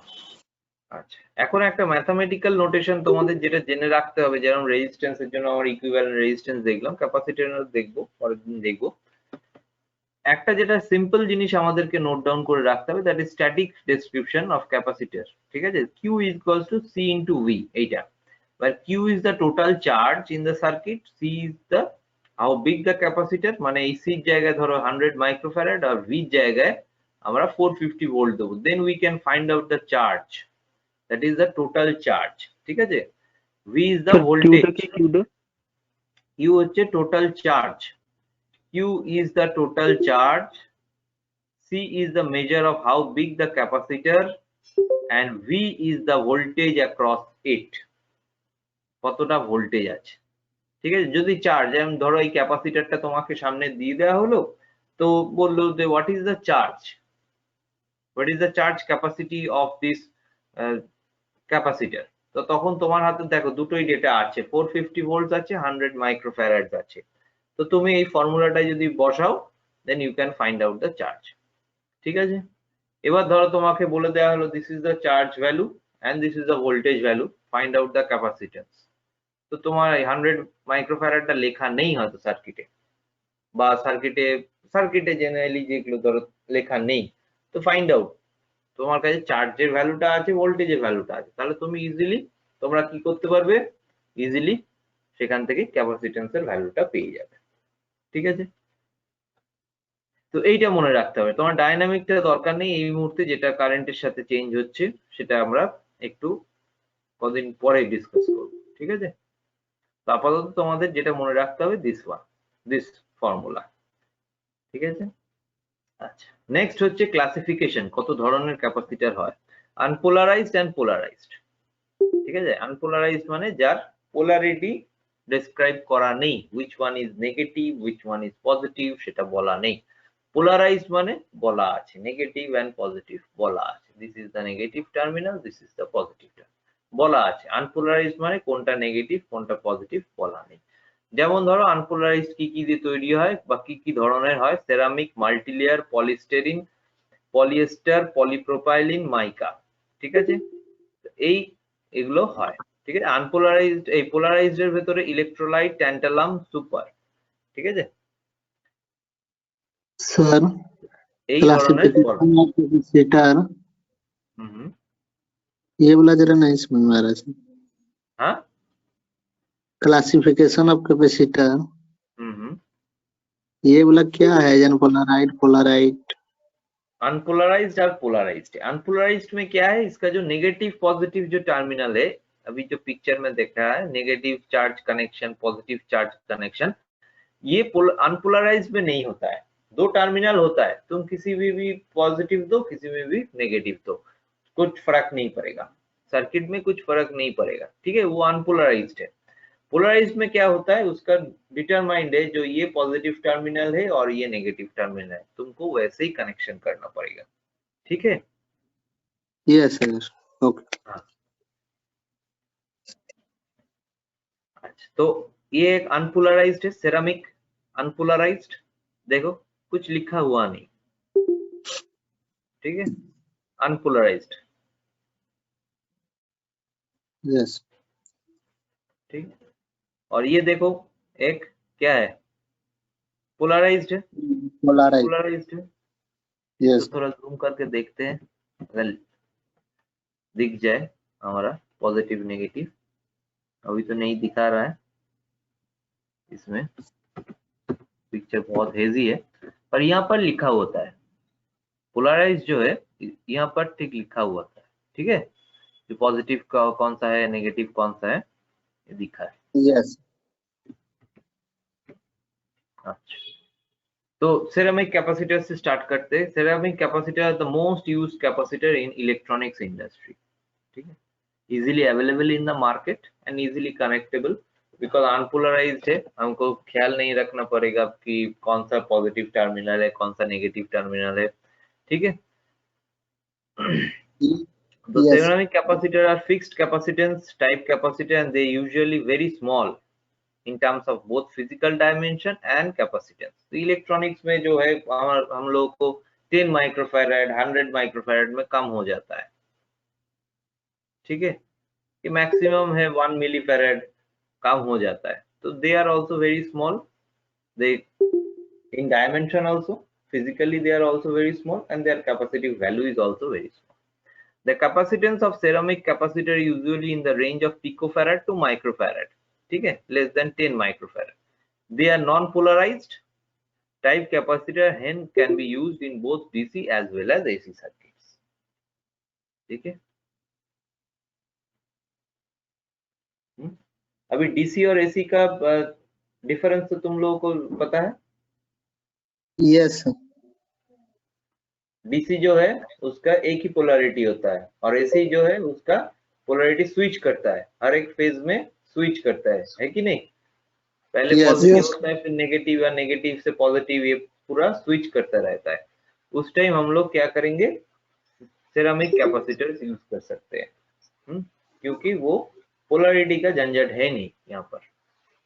S1: আচ্ছা, এখন একটা ম্যাথমেটিক্যাল নোটেশন তোমাদের যেটা জেনে রাখতে হবে, যেরকম রেজিস্ট্যান্স এর জন্য আমরা ইকুইভ্যালেন্ট রেজিস্ট্যান্স দেখলাম, ক্যাপাসিটর দেখবো পরের দিন দেখবো। একটা যেটা সিম্পল জিনিস আমাদেরকে নোট ডাউন করে রাখতে হবে, that is static description of capacitor. ঠিক আছে? Q is equals to C into V, এইটা। Where Q is the total charge in the circuit, C is the how big the capacitor, মানে এই C এর জায়গায় ধরো 100 মাইক্রোফ্যারাড আর V এর জায়গায় আমরা 450 ভোল্ট দেবো, then we can find out the charge, that is the total charge। ঠিক আছে? V is the
S5: স্যার কিউটা
S1: voltage,
S5: কি কিউটা?
S1: Q হচ্ছে total charge, Q is the total charge, C is the measure of how big the capacitor, and V is the voltage across it, কতটা voltage আছে। ঠিক আছে? যদি চার্জ, যেমন ধরো এই ক্যাপাসিটরটা তোমাকে সামনে দিয়ে দেওয়া হলো, তো বললো যে what is the charge, what is the charge capacity of this capacitor. তো তখন তোমার হাতে দেখো দুটোই ডেটা আছে, 450 ভোল্ট আছে, 100 মাইক্রোফ্যারাড আছে। তো তুমি এই ফর্মুলাটা যদি বসাও, then you can find out the charge. ঠিক আছে? এবার ধরো তোমাকে বলে দেওয়া হলো this is the charge value and this is the voltage value, find out the capacitance. তো তোমার এই 100 মাইক্রোফ্যারাডটা লেখা নেই হয়তো সার্কিটে, বা সার্কিটে জেনারেলি যেগুলো ধরো লেখা নেই, তো ফাইন্ড আউট, তোমার কাছে চার্জের ভ্যালুটা আছে, ভোল্টেজের ভ্যালুটা আছে, তাহলে তুমি ইজিলি তোমরা কি করতে পারবে, ইজিলি সেখান থেকে ক্যাপাসিট্যান্সের ভ্যালুটা পেয়ে যাবে। ঠিক আছে? তো এইটা মনে রাখতে হবে, তোমার ডাইনামিকটা দরকার নেই এই মুহূর্তে, যেটা কারেন্টের সাথে চেঞ্জ হচ্ছে সেটা আমরা একটু কদিন পরে ডিসকাস করব। ঠিক আছে? তো আপাতত তোমাদের যেটা মনে রাখতে হবে দিস ফর্মুলা। ঠিক আছে? আচ্ছা, নেক্সট হচ্ছে ক্লাসিফিকেশন, কত ধরনের ক্যাপাসিটর হয়, আনপোলারাইজড এন্ড পোলারাইজড। ঠিক আছে? আনপোলারাইজড মানে যার পোলারিটি ডেসক্রাইব করা নেই, which one is negative which one is positive সেটা বলা নেই। পোলারাইজড মানে বলা আছে, নেগেটিভ এন্ড পজিটিভ বলা আছে, this is the negative terminal, this is the positive terminal বলা আছে। আনপোলারাইজড মানে কোনটা নেগেটিভ কোনটা পজিটিভ বলা নেই। যেমন ধরো আনপোলারাইজড কি কি দিয়ে তৈরি হয় বা কি কি ধরনের হয়, ceramic, multilayer, polystyrene, polyester, polypropylene, মাইকা। ঠিক আছে? এগুলো হয়। ঠিক আছে? আনপোলারাইজড, এই পোলারাইজড এর ভেতরে ইলেকট্রোলাইট, ট্যান্টালাম, সুপার। ঠিক আছে?
S6: স্যার
S1: এই ধরনের
S6: क्लासिफिकेशन ऑफ कैपेसिटर
S1: হুম,
S6: ये वाला जरा नहीं समझ में आ रहा है।
S1: হ্যাঁ,
S6: क्लासिफिकेशन ऑफ कैपेसिटर
S1: হুম।
S6: ये वाला क्या है, जन पोलराइड पोलराइड
S1: अनपोलराइज्ड और पोलराइज्ड। अनपोलराइज्ड में क्या है, इसका जो नेगेटिव पॉजिटिव जो टर्मिनल है, अभी जो पिक्चर में देखा है, negative charge connection, positive charge connection, ये अनपोलराइज्ड में नहीं होता है। दो टर्मिनल होता है, तुम किसी में भी पॉजिटिव दो किसी में भी नेगेटिव दो, कुछ फर्क नहीं पड़ेगा, सर्किट में कुछ फर्क नहीं पड़ेगा। ठीक है? वो अनपोलराइज्ड है। पोलराइज्ड में क्या होता है, उसका डिटरमाइंड है, जो ये पॉजिटिव टर्मिनल है और ये नेगेटिव टर्मिनल है, तुमको वैसे ही कनेक्शन करना पड़ेगा। ठीक है?
S6: Yes sir okay.
S1: हाँ। अच्छा, तो ये एक अनपोलराइज्ड है, सेरामिक अनपोलराइज्ड, देखो कुछ लिखा हुआ नहीं। ठीक है? अनपोलराइज्ड।
S6: यस
S1: ठीक। और ये देखो एक क्या है, पोलराइज्ड है,
S6: पोलराइड
S1: पोलराइज्ड है।
S6: यस
S1: तो थोड़ा जूम करके देखते हैं, अगर दिख जाए हमारा पॉजिटिव नेगेटिव, अभी तो नहीं दिखा रहा है, इसमें पिक्चर बहुत हेजी है, पर यहाँ पर लिखा होता है पोलराइज जो है, यहाँ पर ठीक लिखा हुआ था। ठीक है? जो पॉजिटिव कौन सा है, नेगेटिव कौन सा है, ये दिखा है।
S6: यस
S1: अच्छा, तो सेरामिक कैपेसिटर से स्टार्ट करते हैं। Ceramic capacitor the most used capacitor in electronics industry. ठीक है? Easily available in the market and easily connectable, because unpolarized है, हमको ख्याल नहीं रखना पड़ेगा कि कौन सा पॉजिटिव टर्मिनल है कौन सा नेगेटिव टर्मिनल है। ठीक है? The
S6: Yes.
S1: ceramic capacitor are fixed capacitance type capacitor and they usually very small in terms of both physical dimension and capacitance. तो इलेक्ट्रॉनिक्स में जो है हम लोग को 10 माइक्रोफैराड 100 माइक्रोफैराड में कम हो जाता है, ठीक है, कि मैक्सिमम है 1 मिलीफैराड कम हो जाता है. तो they are also very small, they in dimension also physically they are also very small and their capacitive value is also very small. The capacitance of ceramic capacitor usually in the range of picofarad to microfarad, ठीक है, less than 10 microfarad. They are non-polarized type capacitor, hence can be used in both DC as well as AC circuits. ठीक है, अभी DC और AC का difference तो तुम लोगों को पता है.
S6: Yes.
S1: DC जो है उसका एक ही पोलैरिटी होता है और AC जो है उसका पोलैरिटी स्विच करता है, हर एक फेज में स्विच करता है कि नहीं. पहले
S6: Yes,
S1: पॉजिटिव
S6: yes.
S1: होता है फिर नेगेटिव या नेगेटिव से पॉजिटिव, ये पूरा स्विच करता रहता है. उस टाइम हम लोग क्या करेंगे, सेरामिक कैपेसिटर्स यूज कर सकते हैं, क्योंकि वो पोलैरिटी का झंझट है नहीं यहाँ पर,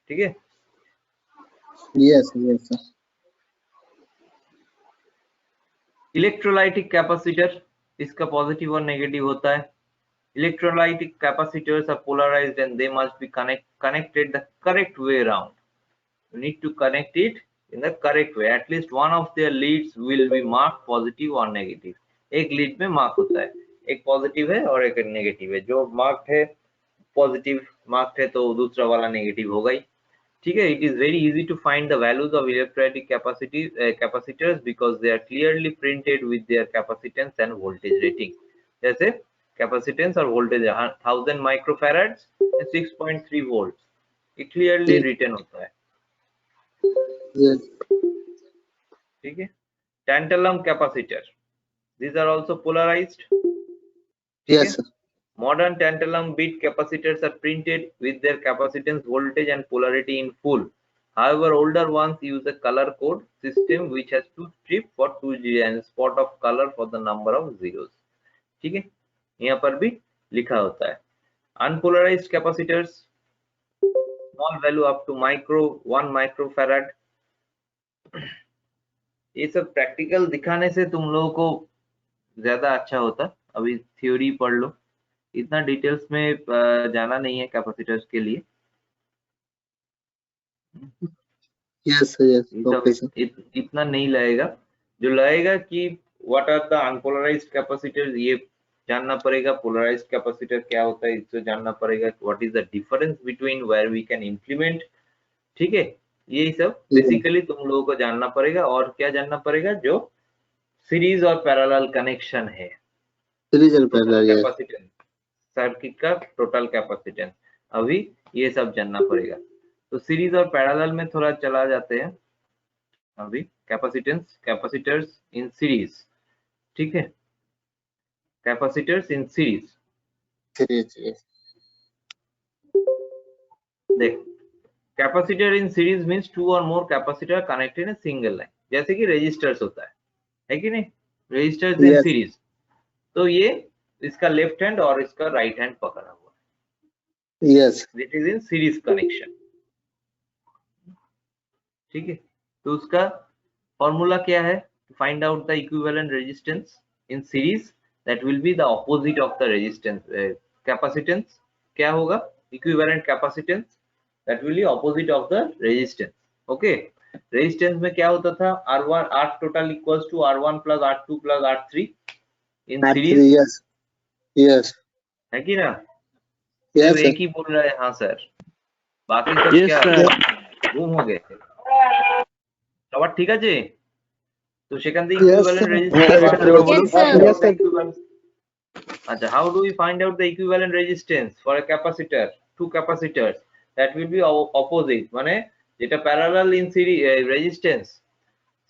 S1: ठीक है.
S6: Yes, yes, sir.
S1: Electrolytic capacitor, इसका पॉजिटिव और नेगेटिव होता है. Electrolytic capacitors are polarized and they must be connected the correct way around. You need to connect it in the correct way. At least one of their leads will be marked positive or negative. एक lead में mark होता है, एक positive है और एक negative है. जो मार्क्ड है पॉजिटिव मार्क्ड है तो दूसरा वाला नेगेटिव होगा ही, ठीक है. It is very easy to find the values of electrolytic capacitors because they are clearly printed with their capacitance and voltage rating. जैसे कैपेसिटेंस और वोल्टेज 1000 माइक्रोफैराड्स 6.3 वोल्ट, ये क्लियरली रिटन होता है,
S6: Yes.
S1: ठीक है. Tantalum capacitor, these are also polarized.
S6: Yes, sir.
S1: Modern tantalum bit capacitors are printed with their capacitance, voltage and polarity in full. However, older ones use a color code system which has two strip for 2G and spot of color for the number of zeros. ठीक है, यहाँ पर भी लिखा होता है. Unpolarized capacitors, small value up to 1 microfarad. ये सब प्रैक्टिकल दिखाने से तुम लोगों को ज्यादा अच्छा होता. अभी थ्योरी पढ़ लो, इतना डिटेल्स में जाना नहीं है कैपेसिटर्स के लिए.
S6: Yes, sir. Yes. Okay, sir.
S1: इतना नहीं लगेगा. जो लगेगा कि what are the unpolarized capacitors, ये जानना पड़ेगा. पोलराइज्ड कैपेसिटर क्या होता है इसको जानना पड़ेगा. What is the difference between where we can implement, ठीक है. यही सब बेसिकली तुम लोगों को जानना पड़ेगा. और क्या जानना पड़ेगा, जो सीरीज और पैरेलल कनेक्शन है,
S6: Series and parallel. Yes.
S1: Capacitance circuit का टोटल कैपेसिटेंस, अभी ये सब जानना पड़ेगा. तो सीरीज और पैरेलल में थोड़ा चला जाते हैं अभी. कैपेसिटर्स इन सीरीज, ठीक है. Capacitors in series,
S6: Series. Yes.
S1: देख, capacitor in series means two और more capacitor connected in single line, जैसे कि रेजिस्टर्स होता है कि नहीं. Resistors in
S6: Yes.
S1: सीरीज, तो ये इसका लेफ्ट हैंड और इसका राइट हैंड पकड़ा हुआ है.
S6: Yes.
S1: This is in series connection, ठीक है. तो उसका फॉर्मूला क्या है, find out the equivalent resistance in series, that will be the opposite of the resistance. Capacitance क्या होगा, equivalent capacitance, that will be opposite of the resistance. Okay, resistance में क्या होता था, R1 R total equals to R1 plus R2 plus R3 in series,
S6: Yes. Yes.
S1: है कि ना.
S6: Yes,
S1: तो
S6: sir.
S1: एक ही बोल रहा है. हाँ सर, बाकी सब
S5: Yes,
S1: क्या
S5: sir.
S1: गुम हो गए. সবার ঠিক আছে তো সেখান থেকে
S6: Yes,
S1: equivalent
S6: sir.
S1: Resistance.
S4: Yes, sir.
S1: আচ্ছা, how do we find out the equivalent resistance for a capacitor, two capacitors? That will be opposite, মানে যেটা parallel in series resistance,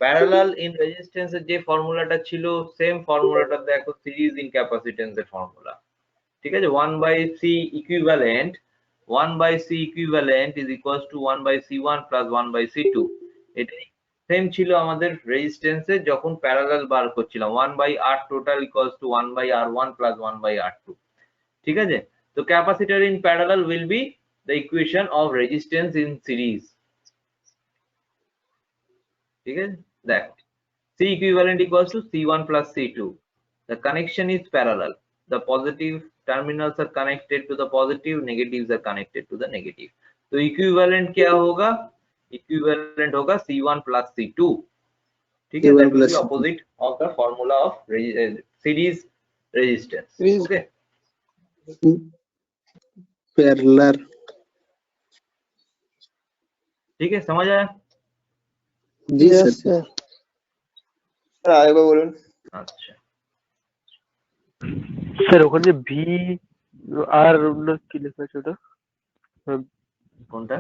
S1: parallel in resistance এর যে ফর্মুলাটা ছিল সেম ফর্মুলাটা দেখো series in capacitance এর ফর্মুলা, ঠিক আছে. 1/C equivalent, 1/C equivalent is equals to 1/C1 plus 1/C2. এটাই সেম ছিল আমাদের রেজিস্ট্যান্সে যখন প্যারালাল বার করছিলাম 1/r total equals to 1/r1 plus 1/r2, ঠিক আছে? তো capacitor in parallel will be the equation of resistance in series, ঠিক আছে? দেখো C equivalent equals to C1 plus C2. The connection is parallel. The positive terminals are connected to the positive, negatives are connected to the negative. तो equivalent क्या होगा? Equivalent होगा C1 plus C2. ठीक है?
S6: C1
S1: That will
S6: plus
S1: be opposite of the formula of series resistance.
S4: Series.
S1: Okay?
S6: parallel.
S1: ठीक है? समझ आया?
S6: जी
S4: Yes,
S6: सर।
S4: sir.
S2: স্যার আরেকবার বলুন।
S1: अच्छा
S5: স্যার ওখানে যে ভি আর না কি লেখা আছে ওটা?
S1: কোনটা?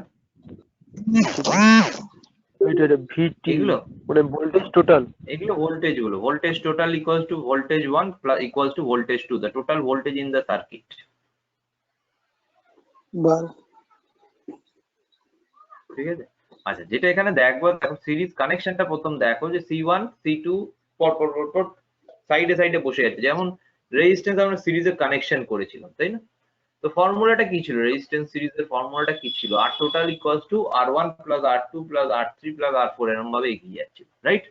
S5: এটা ভিটি
S1: এগুলো
S5: মানে ভোল্টেজ টোটাল।
S1: এগুলো ভোল্টেজ গুলো, voltage total equals to voltage 1 plus equals to voltage 2, the total voltage in the circuit.
S4: বাহ,
S1: ঠিক আছে? আচ্ছা, যেটা এখানে দেখো সিরিজ কানেকশনটা প্রথম দেখো যে C1 C2 পর পর পর পর সাইডে সাইডে বসে আছে, যেমন রেজিস্ট্যান্স আমরা সিরিজে কানেকশন করেছিলাম, তাই না? তো ফর্মুলাটা কি ছিল? রেজিস্ট্যান্স সিরিজের ফর্মুলাটা কি ছিল? R total equals to R1 plus R2 plus R3 plus R4 এরকম ভাবে এগিয়ে যাচ্ছে, রাইট?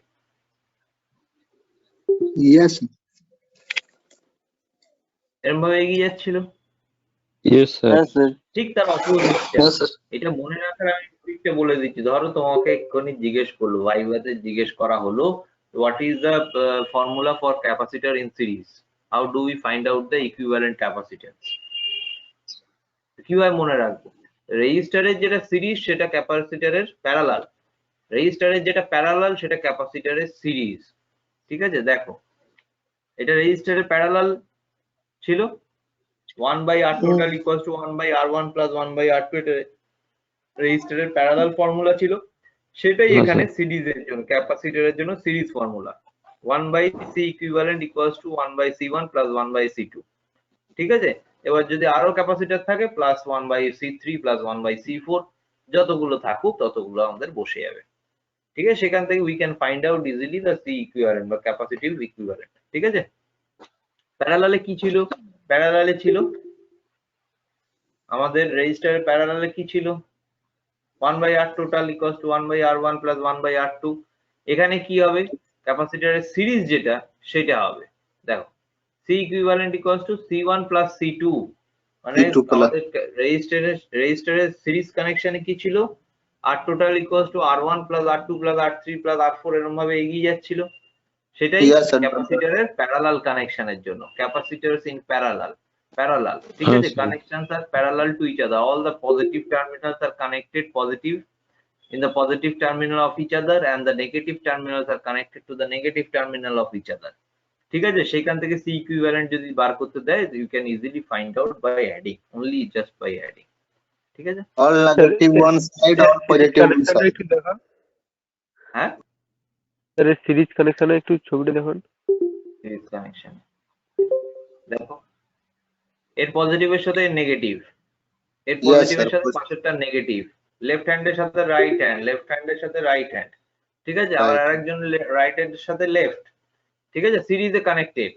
S6: Yes.
S1: এরকম ভাবে এগিয়ে যাচ্ছিল।
S8: Yes sir.
S7: হ্যাঁ স্যার।
S1: ঠিক তার অপোজিট,
S6: Yes, sir.
S1: এটা মনে রাখার আমি ট্রিকটা বলে দিচ্ছি। ধরো তোমাকে এক্ষুনি জিজ্ঞেস করলো, ভাইভাতে জিজ্ঞেস করা হলো, what is the formula for capacitor in series, how do we find out the equivalent capacitance? কিভাবে মনে রাখবো? রেজিস্টারের যেটা সিরিজ সেটা ক্যাপাসিটরের প্যারালাল, রেজিস্টারের যেটা প্যারালাল সেটা ক্যাপাসিটরের সিরিজ, ঠিক আছে? দেখো এটা রেজিস্টারের প্যারালাল ছিল 1/r total equals to 1/r1 plus 1/r2, এটা রেজিস্টারের প্যারালাল ফর্মুলা ছিল। সেটাই এখানে সিরিজের জন্য, ক্যাপাসিটরের জন্য series formula 1/c equivalent equals to 1/c1 plus 1/c2, ঠিক আছে? এবার যদি আরো ক্যাপাসিটর থাকে প্লাস 1/c3 প্লাস 1/c4, যতগুলো থাকুক ততগুলো আমাদের বসে যাবে, ঠিক আছে? সেখান থেকে we can find out easily the C equivalent বা ক্যাপাসিটিভ ইকুইভ্যালেন্ট, ঠিক আছে? প্যারালালে কি ছিল? প্যারালালে ছিল আমাদের রেজিস্টারের প্যারালালে কি ছিল? 1/r total equals to 1/r1 plus 1/r2। এখানে কি হবে? ক্যাপাসিটরের সিরিজ যেটা সেটা হবে, দেখো C equivalent equals to C1 plus C2, মানে
S6: C2 plus-
S1: আমাদের রেজিস্টারের সিরিজ কানেকশনে কি ছিল? R total equals to R1 plus R2 plus R3 plus R4 এরকম ভাবে এগিয়ে যাচ্ছিল। সেটাই
S6: Yes, sir.
S1: ক্যাপাসিটরের প্যারালাল কানেকশনের জন্য, ক্যাপাসিটরস ইন প্যারালাল, ঠিক আছে? Connections are parallel to each other, all the positive terminals are connected positive in the positive terminal of each other and the negative terminals are connected to the negative terminal of each other, ঠিক আছে? সেখান থেকে C equivalent যদি বার করতে দেয়, you can easily find out by adding, only just by adding, ঠিক আছে?
S6: All negative one side, all positive one
S5: কানেকশনটা
S6: side.
S5: একটু দেখান
S1: হ্যাঁ,
S5: স্যার, সিরিজ কানেকশনে একটু ছবিটা দেখান।
S1: সিরিজ কানেকশন দেখো, এর পজিটিভের সাথে নেগেটিভ, এর
S6: Yes,
S1: পজিটিভের
S6: sir.
S1: সাথে পাশেরটা নেগেটিভ, লেফট হ্যান্ডের সাথে রাইট হ্যান্ড, লেফট হ্যান্ডের সাথে রাইট হ্যান্ড, ঠিক আছে? আবার
S6: Right.
S1: আরেকজন রাইট হ্যান্ডের সাথে লেফট, ঠিক আছে? সিরিজে কানেক্টেড।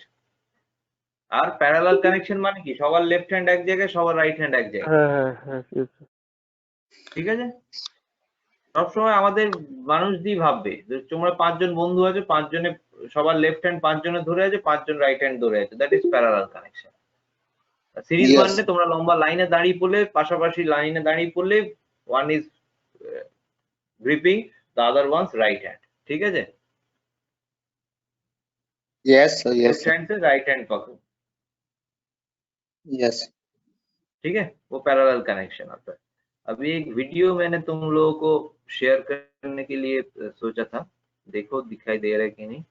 S1: আর প্যারালাল কানেকশন মানে কি? সবার লেফট হ্যান্ড এক জায়গায়, সবার রাইট হ্যান্ড এক জায়গায়,
S5: হ্যাঁ হ্যাঁ হ্যাঁ yes, sir.
S1: ঠিক আছে? সবসময় আমাদের মানুষ দিয়ে ভাববে যে তোমরা 5 জন বন্ধু আছে, 5 জনে সবার লেফট হ্যান্ড 5 জনে ধরে আছে, 5 জন রাইট হ্যান্ড ধরে আছে, that is parallel connection. Series
S6: Yes.
S1: মানে তোমরা লম্বা লাইনে দাঁড়িয়ে পড়লে, পাশাপাশি লাইনে দাঁড়িয়ে পড়লে, one is gripping the other one's right hand, ঠিক আছে?
S6: Yes, sir. Yes,
S1: left
S6: sir.
S1: Hand से राइट हैंड पकड़ो,
S6: Yes.
S1: ठीक है? वो पैरेलल कनेक्शन होता है। अभी एक वीडियो मैंने तुम लोगों को शेयर करने के लिए सोचा था, देखो दिखाई दे रहा है कि नहीं।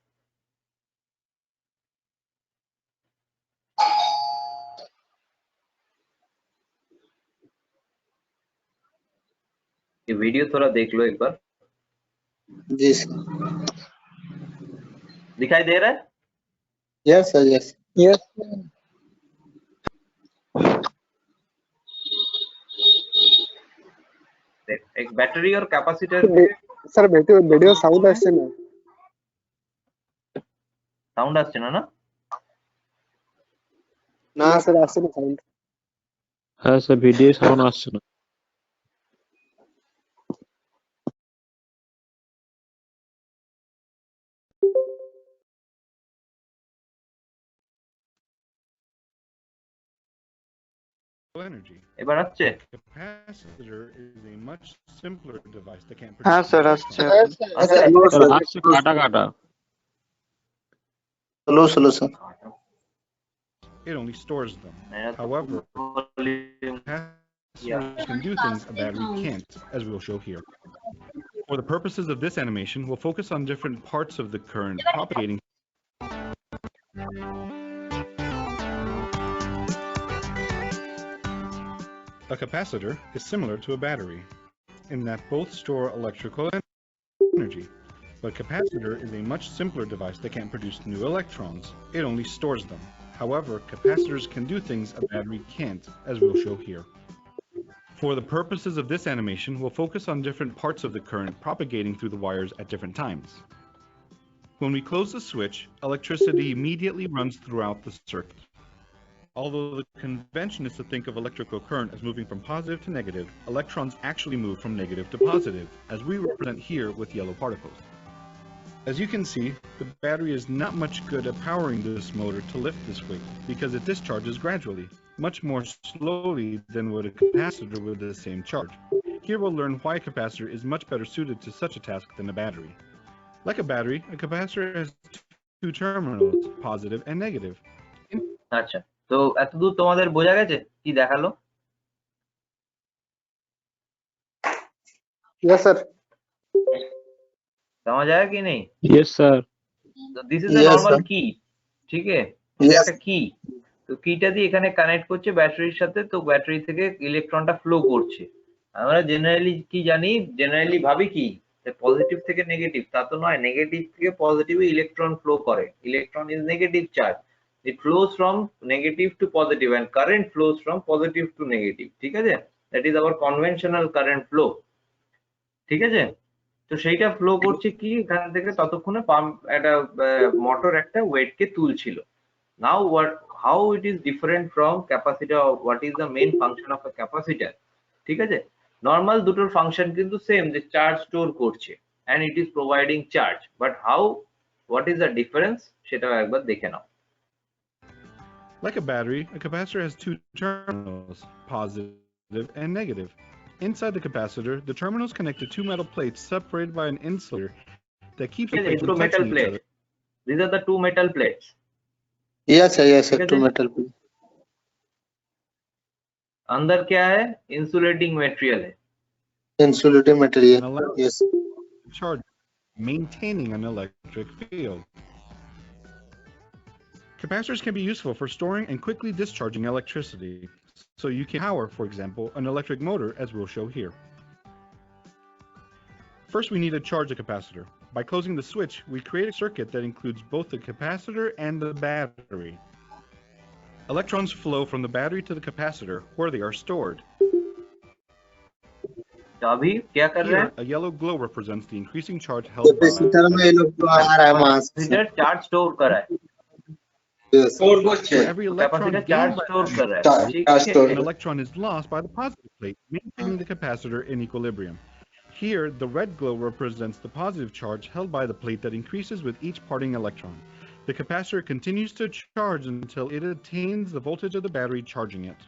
S1: ये वीडियो थोड़ा देख लो एक बार,
S6: जी sir.
S1: दिखाई दे रहा है?
S6: Yes, sir. Yes.
S4: yes,
S1: देख, एक बैटरी और कैपेसिटर के
S4: স্যার ভিডিও সাউন্ড আসছে না।
S1: সাউন্ড আসছে না? না
S4: না স্যার আসছে না সাউন্ড।
S5: হ্যাঁ স্যার, ভিডিও সাউন্ড আসছে না।
S10: energy.
S1: এবার আসছে?
S10: Capacitor is a much simpler device that can't
S7: হ্যাঁ
S10: produce
S7: স্যার
S10: electrons.
S7: আসছে।
S5: স্যার আসছে কাটা কাটা।
S6: Slow slow sir.
S10: It only stores them.
S1: এরা তো
S10: However,
S1: volume-
S10: capacitors can do things a battery can't, as we'll show here. For the purposes of this animation, we'll focus on different parts of the current propagating. A capacitor is similar to a battery in that both store electrical energy, but capacitor is a much simpler device that can't produce new electrons. It only stores them. However, capacitors can do things a battery can't, as we'll show here. For the purposes of this animation, we'll focus on different parts of the current propagating through the wires at different times. When we close the switch, electricity immediately runs throughout the circuit. Although the convention is to think of electrical current as moving from positive to negative, electrons actually move from negative to positive, as we represent here with yellow particles. As you can see, the battery is not much good at powering this motor to lift this weight, because it discharges gradually, much more slowly than would a capacitor with the same charge. Here we'll learn why a capacitor is much better suited to such a task than a battery. Like a battery, a capacitor has two terminals, positive and negative.
S1: আচ্ছা, তো এতদূর তোমাদের বোঝা গেছে কি দেখালো?
S4: Yes sir.
S1: समझ आया कि नहीं?
S5: Yes sir.
S1: तो दिस इज अ नॉर्मल की, ঠিক আছে? এটা একটা কি। তো কিটা দিয়ে এখানে কানেক্ট করছে ব্যাটারির সাথে, তো ব্যাটারি থেকে ইলেকট্রনটা ফ্লো করছে। আমরা জেনারেলি কি জানি, জেনারেলি ভাবি কি পজিটিভ থেকে নেগেটিভ, তা তো নয়। নেগেটিভ থেকে পজিটিভে ইলেকট্রন ফ্লো করে। Electron is negative charge, it flows from negative to positive and current flows from positive to negative, ঠিক আছে? that is our conventional current flow, ঠিক আছে? তো সেইটা ফ্লো করছে কি এখান থেকে, ততক্ষণে পাম্প একটা মোটর একটা ওয়েট কে তুলছিল। now how it is different from capacitor, what is the main function of a capacitor, ঠিক আছে? নরমাল দুটোর ফাংশন কিন্তু সেম, যে চার্জ স্টোর করছে and it is providing charge, but how, what is the difference সেটাও একবার দেখে নাও।
S10: Like a battery, a capacitor has two terminals, positive and negative. Inside the capacitor, the terminals connect to two metal plates separated by an insulator that keeps the plates from touching each other.
S1: These are the two metal plates.
S6: yes sir, two metal plate.
S1: अंदर क्या है? Insulating material है।
S6: Insulating material. Yes.
S10: Charge, maintaining an electric field. Capacitors can be useful for storing and quickly discharging electricity, so you can power, for example, an electric motor, as we'll show here. First, we need to charge the capacitor. By closing the switch, we create a circuit that includes both the capacitor and the battery. Electrons flow from the battery to the capacitor, where they are stored.
S1: तो अभी क्या कर रहे हैं?
S10: Here, a yellow glow represents the increasing charge held by
S6: capacitor में ये लोग तो आ रहा है मास।
S1: कैपेसिटर चार्ज स्टोर कर रहा है।
S10: For every electron
S1: capacitor
S10: gained
S1: charge
S10: by
S1: store कर रहा है, ठीक
S10: an
S1: है?
S10: electron is lost by the positive plate, maintaining the capacitor in equilibrium. Here, the red glow represents the positive charge held by the plate that increases with each parting electron. The capacitor continues to charge until it attains the voltage of the battery charging it.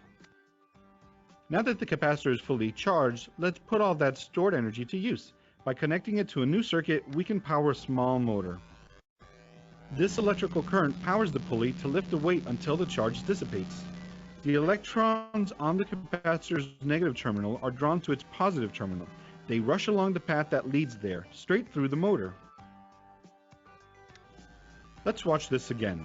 S10: Now that the capacitor is fully charged, let's put all that stored energy to use. By connecting it to a new circuit, we can power a small motor. This electrical current powers the pulley to lift the weight until the charge dissipates. The electrons on the capacitor's negative terminal are drawn to its positive terminal. They rush along the path that leads there, straight through the motor. Let's watch this again.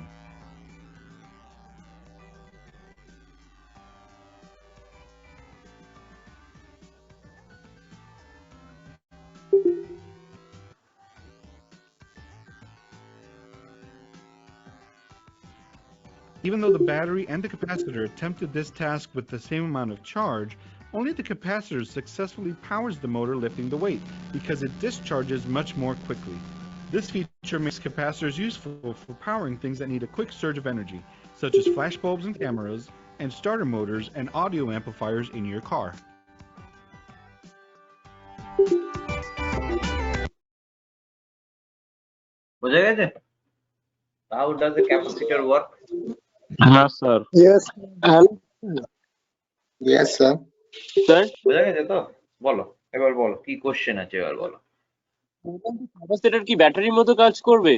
S10: Even though the battery and the capacitor attempted this task with the same amount of charge, Only the capacitor successfully powers the motor lifting the weight because it discharges much more quickly. This feature makes capacitors useful for powering things that need a quick surge of energy, such as flash bulbs and cameras, and starter motors and audio amplifiers in your car.
S1: বোঝা গেছে? How does a capacitor work?
S9: হ্যাঁ sir
S4: Yes. Hello.
S6: Yes, sir.
S9: Sir
S1: বোঝা গেছে তো? বলো, এবার বলো কি কোশ্চেন আছে, এবার বলো।
S9: ক্যাপাসিটর কি ব্যাটারির মতো কাজ করবে?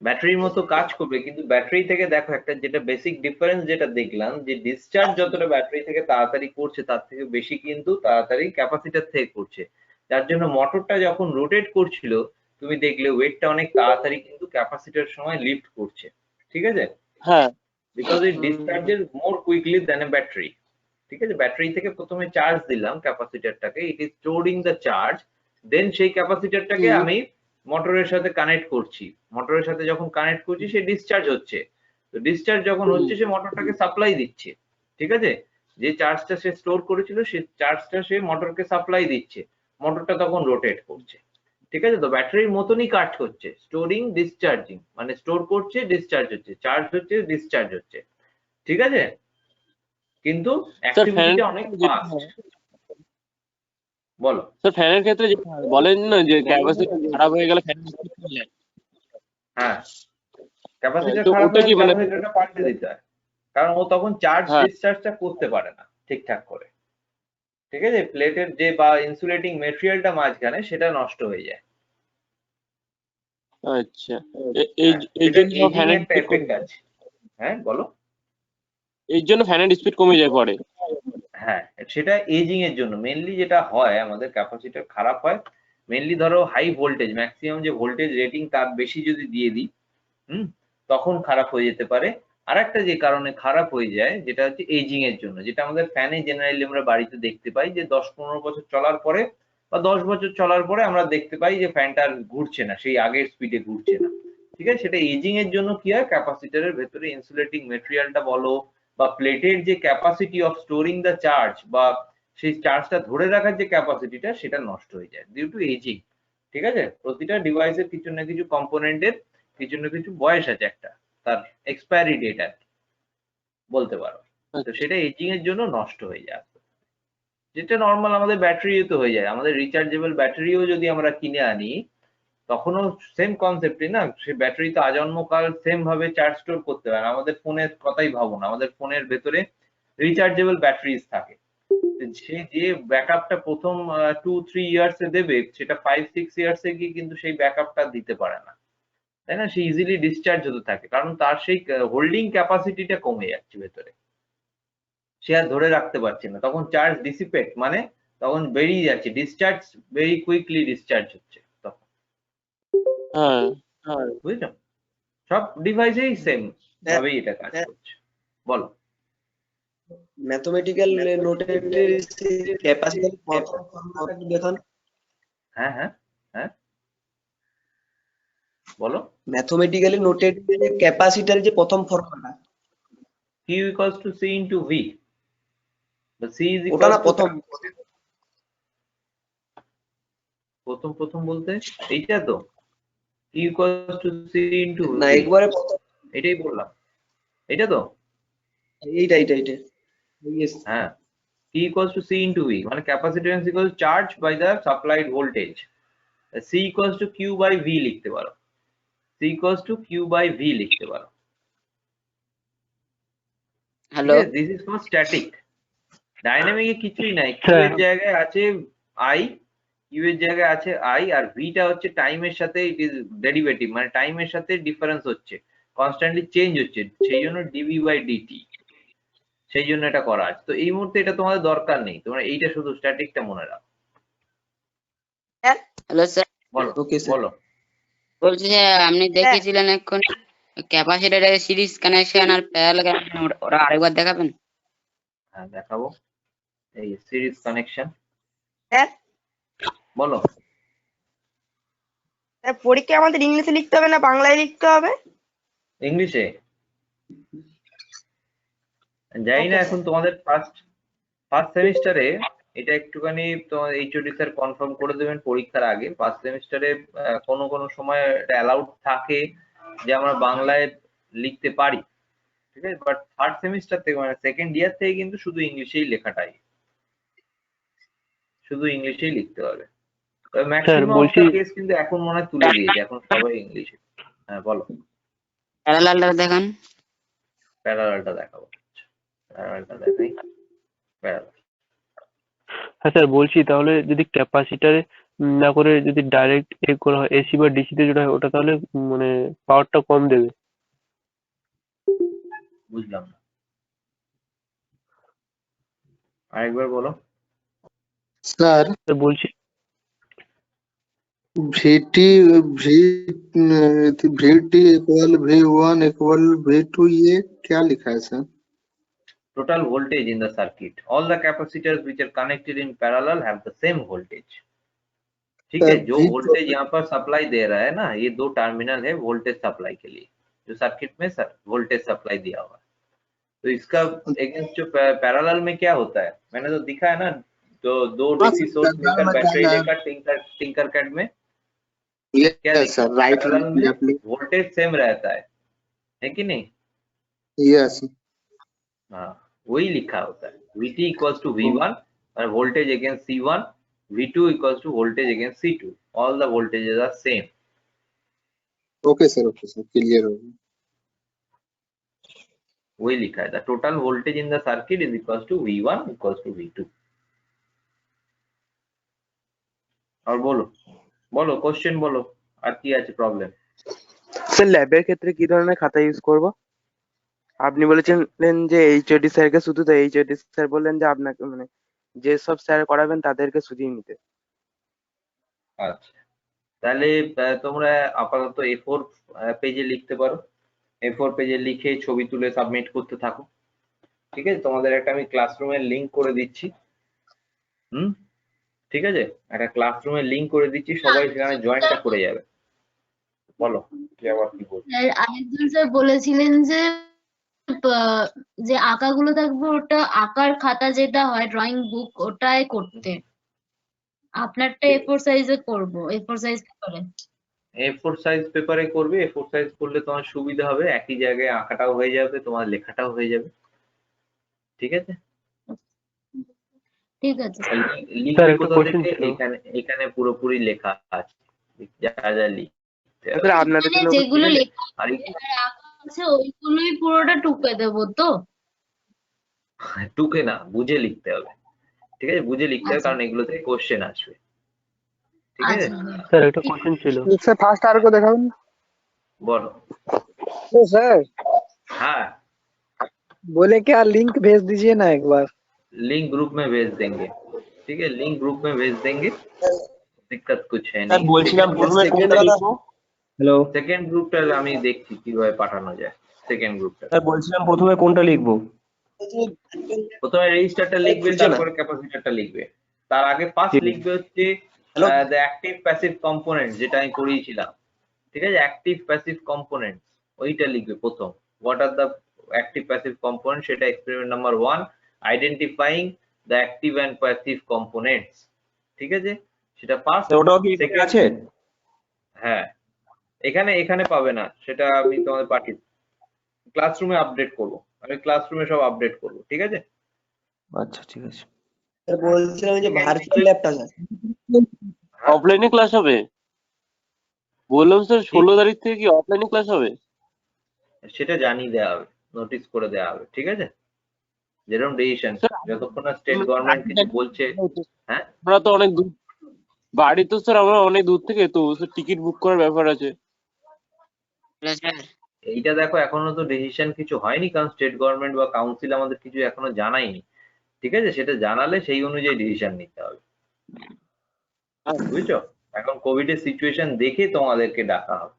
S1: ব্যাটারির মতো কাজ করবে, কিন্তু ব্যাটারি থেকে দেখো একটা যেটা বেসিক ডিফারেন্স যেটা দেখলাম, যে ডিসচার্জ যতটা ব্যাটারি থেকে তাড়াতাড়ি করছে তার থেকে বেশি কিন্তু তাড়াতাড়ি ক্যাপাসিটর থেকে করছে। যার জন্য মোটরটা যখন রোটেট করছিল তুমি দেখলে ওয়েটটা অনেক তাড়াতাড়ি কিন্তু ক্যাপাসিটর সময় লিফট করছে, ঠিক আছে?
S9: হ্যাঁ
S1: because it discharges more quickly than a battery. ঠিক আছে, ব্যাটারি থেকে প্রথমে চার্জ দিলাম ক্যাপাসিটরটাকে, it is storing the charge, then সেই ক্যাপাসিটরটাকে আমি মোটরের সাথে কানেক্ট করছি, মোটরের সাথে যখন কানেক্ট করছি সে ডিসচার্জ হচ্ছে, তো ডিসচার্জ যখন হচ্ছে সে মোটরটাকে সাপ্লাই দিচ্ছে, ঠিক আছে? যে চার্জটা সে স্টোর করেছিল সেই চার্জটা সে মোটরকে সাপ্লাই দিচ্ছে, মোটরটা তখন রোটেট করছে, ঠিক আছে? তো ব্যাটারির মতনই কাজ করছে, স্টোরিং ডিসচার্জিং, মানে স্টোর করছে ডিসচার্জ হচ্ছে, চার্জ হচ্ছে ডিসচার্জ হচ্ছে, ঠিক আছে? কিন্তু অ্যাক্টিভিটিটা অনেক ফাস্ট। বলো।
S9: স্যার ফ্যানের ক্ষেত্রে যে বলেন না যে ক্যাপাসিটর খারাপ হয়ে গেলে ফ্যান স্পিড কমে যায়।
S1: হ্যাঁ, ক্যাপাসিটর
S9: তো
S1: খারাপ
S9: ওটা কি
S1: হলে
S9: মানে
S1: ক্যাপাসিটরটা পাল্টে দিতে হয়, কারণ ও তখন চার্জ
S9: হ্যাঁ
S1: ডিসচার্জটা করতে পারে না ঠিকঠাক করে, ঠিক আছে? প্লেটের যে বা ইনসুলেটিং মেটেরিয়ালটা মাঝখানে সেটা নষ্ট হয়ে যায়।
S9: আচ্ছা এই
S1: হ্যাঁ,
S9: এই
S1: সেটা
S9: জন্য
S1: এজিং
S9: ফ্যানের
S1: একটা
S9: স্পিড কমে
S1: এফেক্ট
S9: যায়।
S1: আছে। হ্যাঁ বলো।
S9: এই জন্য ফ্যানের স্পিড কমে যায় পরে।
S1: হ্যাঁ, সেটা এজিং এর জন্য মেইনলি যেটা হয়, আমাদের ক্যাপাসিটর খারাপ হয় মেইনলি ধরো হাই ভোল্টেজ, ম্যাক্সিমাম যে ভোল্টেজ রেটিং তার বেশি যদি দিয়ে দিই, তখন খারাপ হয়ে যেতে পারে। আরেকটা যে কারণে খারাপ হয়ে যায় যেটা হচ্ছে এজিং এর জন্য, যেটা আমাদের ফ্যানে জেনারেলি আমরা বাড়িতে দেখতে পাই যে 10-15 বছর চলার পরে বা 10 বছর চলার পরে আমরা দেখতে পাই যে ফ্যানটা আর ঘুরছে না, সেই আগের স্পিডে ঘুরছে না, ঠিক আছে? সেটা এজিং এর জন্য কি হয়, ক্যাপাসিটরের ভেতরে ইনসুলেটিং মেটেরিয়ালটা বলো বা প্লেটের যে capacity of storing the charge বা সেই চার্জটা ধরে রাখার যে ক্যাপাসিটিটা সেটা নষ্ট হয়ে যায় ডিউ টু এজিং, ঠিক আছে? প্রতিটা ডিভাইসের কিছু না কিছু কম্পোনেন্টের কিছু না কিছু বয়স আছে, একটা তার এক্সপায়ারি ডেট আর কি বলতে পারো। তো সেটা এজিং এর জন্য নষ্ট হয়ে যায়, যেটা নর্মাল আমাদের ব্যাটারিও তো হয়ে যায়। আমাদের রিচার্জেবল ব্যাটারিও যদি আমরা কিনে আনি তখনও সেম কনসেপ্টই না, সে ব্যাটারি তো আজন্মকাল সেম ভাবে চার্জ স্টোর করতে পারে না। আমাদের ফোনের কথাই ভাবো না, আমাদের ফোনের ভেতরে রিচার্জেবল ব্যাটারিজ থাকে, সে যে ব্যাকআপটা প্রথম 2-3 ইয়ার্স এ দেবে সেটা 5-6 ইয়ার্স এ গিয়ে কিন্তু সেই ব্যাকআপটা দিতে পারে না, তাই না? সে ইজিলি ডিসচার্জ হতে থাকে কারণ তার সেই হোল্ডিং ক্যাপাসিটিটা কমে যাচ্ছে ভেতরে, সে আর ধরে রাখতে পারছে না, তখন চার্জ ডিসিপেট মানে তখন বেরিয়ে যাচ্ছে, ডিসচার্জ ভেরি কুইকলি ডিসচার্জ হচ্ছে তখন, বুঝছো? সব ডিভাইসেই সেম ভাবেই এটা কাজ করছে। বলো।
S2: ম্যাথমেটিক্যাল নোটেটের ক্যাপাসিটর দেখান।
S1: হ্যাঁ হ্যাঁ হ্যাঁ বলো।
S2: ম্যাথমেটিক্যালি নোটেটেড ক্যাপাসিটর যে প্রথম ফর্মুলাটা
S1: Q equals to C into V. The C is
S2: ওটা
S1: equals
S2: না
S1: to প্রথম বলতে এইটা তো Q equals to C into V,
S2: না একবারে
S1: এটাই বললাম, এটা তো
S2: এইটা
S1: হ্যাঁ, Q equals to C into V মানে capacitance equals charge by the supplied voltage, C equals to Q by V লিখতে পারো, C equals to Q by V লিখতে পারো।
S3: Hello
S1: this is for static. Dynamic এ কিছুই নাই, Q এর জায়গায় আছে I, Q এর জায়গায় আছে I, আর V টা হচ্ছে টাইমের সাথে ইট ইজ ডেরিভেটিভ, মানে টাইমের সাথে ডিফারেন্স হচ্ছে, কনস্ট্যান্টলি চেঞ্জ হচ্ছে, সেই জন্য dV by dt, সেই জন্য এটা করা আছে। তো এই মুহূর্তে এটা তোমাদের দরকার নেই, তোমরা এইটা শুধু স্ট্যাটিকটা মনে রাখো।
S3: হ্যালো স্যার,
S1: বলো বলো।
S3: বলছি যে আপনি দেখিয়েছিলেন এখন ক্যাপাসিটরের series connection are parallel connection, ওরা আরেকবার দেখাবেন?
S1: হ্যাঁ দেখাবো, এই সিরিজ কানেকশন। বলো।
S11: পরীক্ষা আমাদের ইংলিশে লিখতে হবে না বাংলায় লিখতে হবে?
S1: ইংলিশে জানি না, এখন তোমাদের ফার্স্ট ফার্স্ট সেমিস্টারে এটা একটুখানি তোমার এইচওডি স্যার কনফার্ম করে দেবেন পরীক্ষার আগে। ফার্স্ট সেমিস্টারে কোনো কোনো সময় অ্যালাউড থাকে যে আমরা বাংলায় লিখতে পারি, ঠিক আছে, বাট থার্ড সেমিস্টার থেকে মানে সেকেন্ড ইয়ার থেকে কিন্তু শুধু ইংলিশেই লেখাটাই, শুধু ইংলিশেই লিখতে হবে। তবে ম্যাক্সিমাম অফ
S5: বলছি
S1: দ্য কেস কিন্তু এখন মনে হয় তুলে দিয়েছে, এখন সবাই ইংলিশে। হ্যাঁ বলো,
S3: প্যারালালটা দেখান।
S1: প্যারালালটা দেখাবো, প্যারালালটা দেখাই, প্যারালাল।
S5: হ্যাঁ স্যার বলছি তাহলে যদি ক্যাপাসিটারে না করে যদি ডাইরেক্ট এ করা হয় এসি বা ডিসি তে যেটা হয় ওটা তাহলে মানে পাওয়ারটা কম দেবে।
S1: বুঝলাম না, আরেকবার বলো।
S6: স্যার
S5: বলছি
S6: ভিটি ভিटी इक्वल V1 इक्वल V2 ये क्या लिखा है sir?
S1: Total voltage in the circuit. All the capacitors which are connected in parallel have the same voltage. ठीक है, जो वोल्टेज यहाँ पर सप्लाई दे रहा है ना, ये दो टर्मिनल है वोल्टेज सप्लाई के लिए, जो सर्किट में सर वोल्टेज सप्लाई दिया हुआ है। तो इसका अगेंस्ट जो पैरेलल में क्या होता है, मैंने तो दिखा है ना, तो दो डीसी सोर्स लेकर बैटरी लेकर टिंकर कैड में क्या
S6: सर राइट
S1: पैरेलल में वोल्टेज सेम रहता है कि नहीं?
S6: यस
S1: हाँ, वही लिखा होता है, Vt equals to V1 और voltage against C1, V2 equals to voltage against C2. All the voltages are same.
S6: Okay sir clear हो गया।
S1: वही लिखा है, the total voltage in the circuit is equals to V1 equals to V2. और बोलो बोलो question बोलो, আর কি আছে প্রবলেম?
S2: স্যার ল্যাবের ক্ষেত্রে কি ধরনের খাতা ইউজ করব? আপনি বলেছিলেন যে এইচওডি স্যারকে শুধু, তো এইচওডি স্যার বললেন যে আপনাকে মানে যে সব স্যার করাবেন তাদেরকে শুধিয়ে নিতে।
S1: আচ্ছা, তাহলে তোমরা আপাতত A4 পেজে লিখতে পারো, A4 পেজে লিখে ছবি তুলে সাবমিট করতে থাকো, ঠিক আছে? তোমাদের একটা আমি ক্লাসরুমের লিংক করে দিচ্ছি, ঠিক আছে, একটা ক্লাসরুমের লিংক করে দিচ্ছি, সবাই সেখানে জয়েনটা করে যাবে। বলো কি আবার কি বলছো?
S12: আরেকজন স্যার বলেছিলেন যে যে আঁকাগুলো থাকবে ওটা আঁকার খাতা যেটা হয় ড্রয়িং বুক ওটাই করতে, আপনারটা A4 সাইজে করব, A4 সাইজ পেপারে।
S1: A4 সাইজ পেপারে করবে, A4 সাইজ করলে তোমার সুবিধা হবে, একই জায়গায় আঁকাটাও হয়ে যাবে, তোমার লেখাটাও হয়ে যাবে, ঠিক আছে?
S12: ঠিক আছে
S1: লিখবে কোথা থেকে? এখানে এখানে পুরোপুরি লেখা আছে যা যা লিখতে হবে।
S2: স্যার আপনাদের জন্য
S12: যেগুলো লেখা
S1: আর
S12: আছে ওইগুলোই পুরোটা টুকে দেবো তো?
S1: টুকে না, বুঝে লিখতে হবে, ঠিক আছে? বুঝে লিখতে হবে, কারণ এগুলো থেকে কোশ্চেন আসবে, ঠিক আছে?
S5: স্যার একটা কোশ্চেন ছিল
S4: सर फास्ट आर को दिखाओ ना।
S1: বলো।
S4: तो सर
S1: हाँ,
S4: बोले क्या लिंक भेज दीजिए ना एक बार।
S1: लिंक ग्रुप में भेज देंगे, ठीक है, लिंक ग्रुप में भेज देंगे, दिक्कत कुछ है
S9: স্যার
S1: नहीं।
S9: বলছিলাম প্রথমে কোনটা লিখবো?
S2: হ্যালো
S1: সেকেন্ড গ্রুপটা আমি দেখছি কিভাবে পাঠানো যায়। সেকেন্ড গ্রুপটা
S9: স্যার বলছিলাম প্রথমে কোনটা লিখবো?
S1: প্রথমে রেজিস্টারটা লিখবে, তারপরে ক্যাপাসিটরটা লিখবে, তার আগে ফার্স্ট লিখবে হচ্ছে দ্য অ্যাক্টিভ প্যাসিভ কম্পোনেন্ট, যেটা আমি করিয়েছিলাম, ঠিক আছে? অ্যাক্টিভ প্যাসিভ কম্পোনেন্টস ওইটা লিখবে প্রথম। What are the active passive component, সেটা experiment number 1, identifying the active and passive components, ঠিক আছে? সেটা ফার্স্ট।
S9: ওটাও কি এখানে আছে?
S1: হ্যাঁ, এখানে এখানে পাবে না, সেটা আমি তোমাদের পাঠিয়ে ক্লাসরুমে আপডেট করব, আমি ক্লাসরুমে সব আপডেট করব, ঠিক আছে?
S9: আচ্ছা ঠিক আছে।
S11: বলছিলাম যে ভার্চুয়াল ল্যাবটা
S9: অফলাইনে ক্লাস হবে? বললাম স্যার 16 তারিখ থেকে কি অফলাইনে ক্লাস হবে?
S1: সেটা জানিয়ে দেওয়া হবে, নোটিস করে দেওয়া হবে, ঠিক আছে? যেরকম ডিসিশন, যতক্ষণ না স্টেট গভর্নমেন্ট কিছু বলছে। হ্যাঁ,
S9: আমরা তো অনেক দূর, বাড়ি তো স্যার আমরা অনেক দূর থেকে, তো টিকিট বুক করার ব্যাপার আছে।
S1: এইটা দেখো এখনো তো ডিসিশন কিছু হয়নি, কারণ স্টেট গভর্নমেন্ট বা কাউন্সিল আমাদের কিছু এখনো জানায়নি, ঠিক আছে? সেটা জানালে সেই অনুযায়ী ডিসিশন নিতে হবে, বুঝছো? এখন কোভিড এর সিচুয়েশন দেখে তোমাদেরকে ডাকা হবে,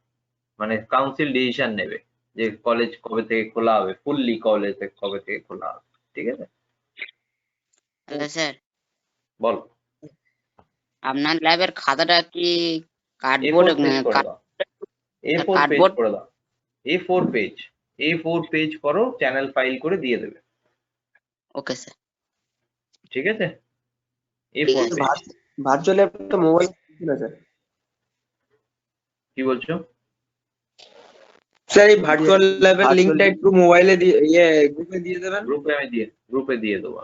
S1: মানে কাউন্সিল ডিসিশন নেবে যে কলেজ কবে থেকে খোলা হবে, ফুললি কলেজ কবে থেকে খোলা হবে, ঠিক আছে?
S3: স্যার
S1: বল।
S3: আপনার ল্যাবের খাতাটা কি কার্ডবোর্ড
S1: A4 করে দাও, A4 পেজ করো, চ্যানেল ফাইল করে দিয়ে দেবে।
S3: Okay sir.
S1: ঠিক আছে, A4 পেজ।
S11: ভার্চুয়াল ল্যাবটা মোবাইল না স্যার?
S1: কি বলছো?
S11: স্যার এই ভার্চুয়াল ল্যাবের লিংকটা একটু মোবাইলে দিয়ে গ্রুপে দিয়ে দেবেন।
S1: গ্রুপে দিয়ে দেবো।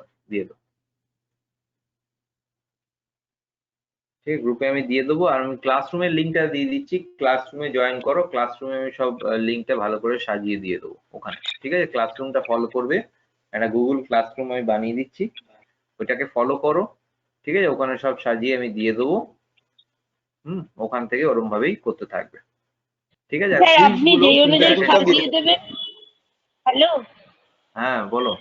S1: ঠিক, গ্রুপে আমি দিয়ে দেবো। আর আমি ক্লাসরুমের লিঙ্কটা দিয়ে দিচ্ছি, ক্লাসরুমে জয়েন করো। ক্লাসরুমে আমি সব লিঙ্কটা ভালো করে সাজিয়ে দিয়ে দেবো ওখানে। ঠিক আছে, ক্লাসরুমটা ফলো করবে, একটা গুগল ক্লাসরুম আমি বানিয়ে দিচ্ছি, ওইটাকে ফলো করো। ঠিক আছে, ওখানে সব সাজিয়ে আমি দিয়ে দেবো। ওখান থেকে ওরকম ভাবেই করতে থাকবে। ঠিক আছে,
S13: স্যার আপনি যেই অনুযায়ী সাজিয়ে দেবেন। হ্যালো
S1: হ্যাঁ বলো।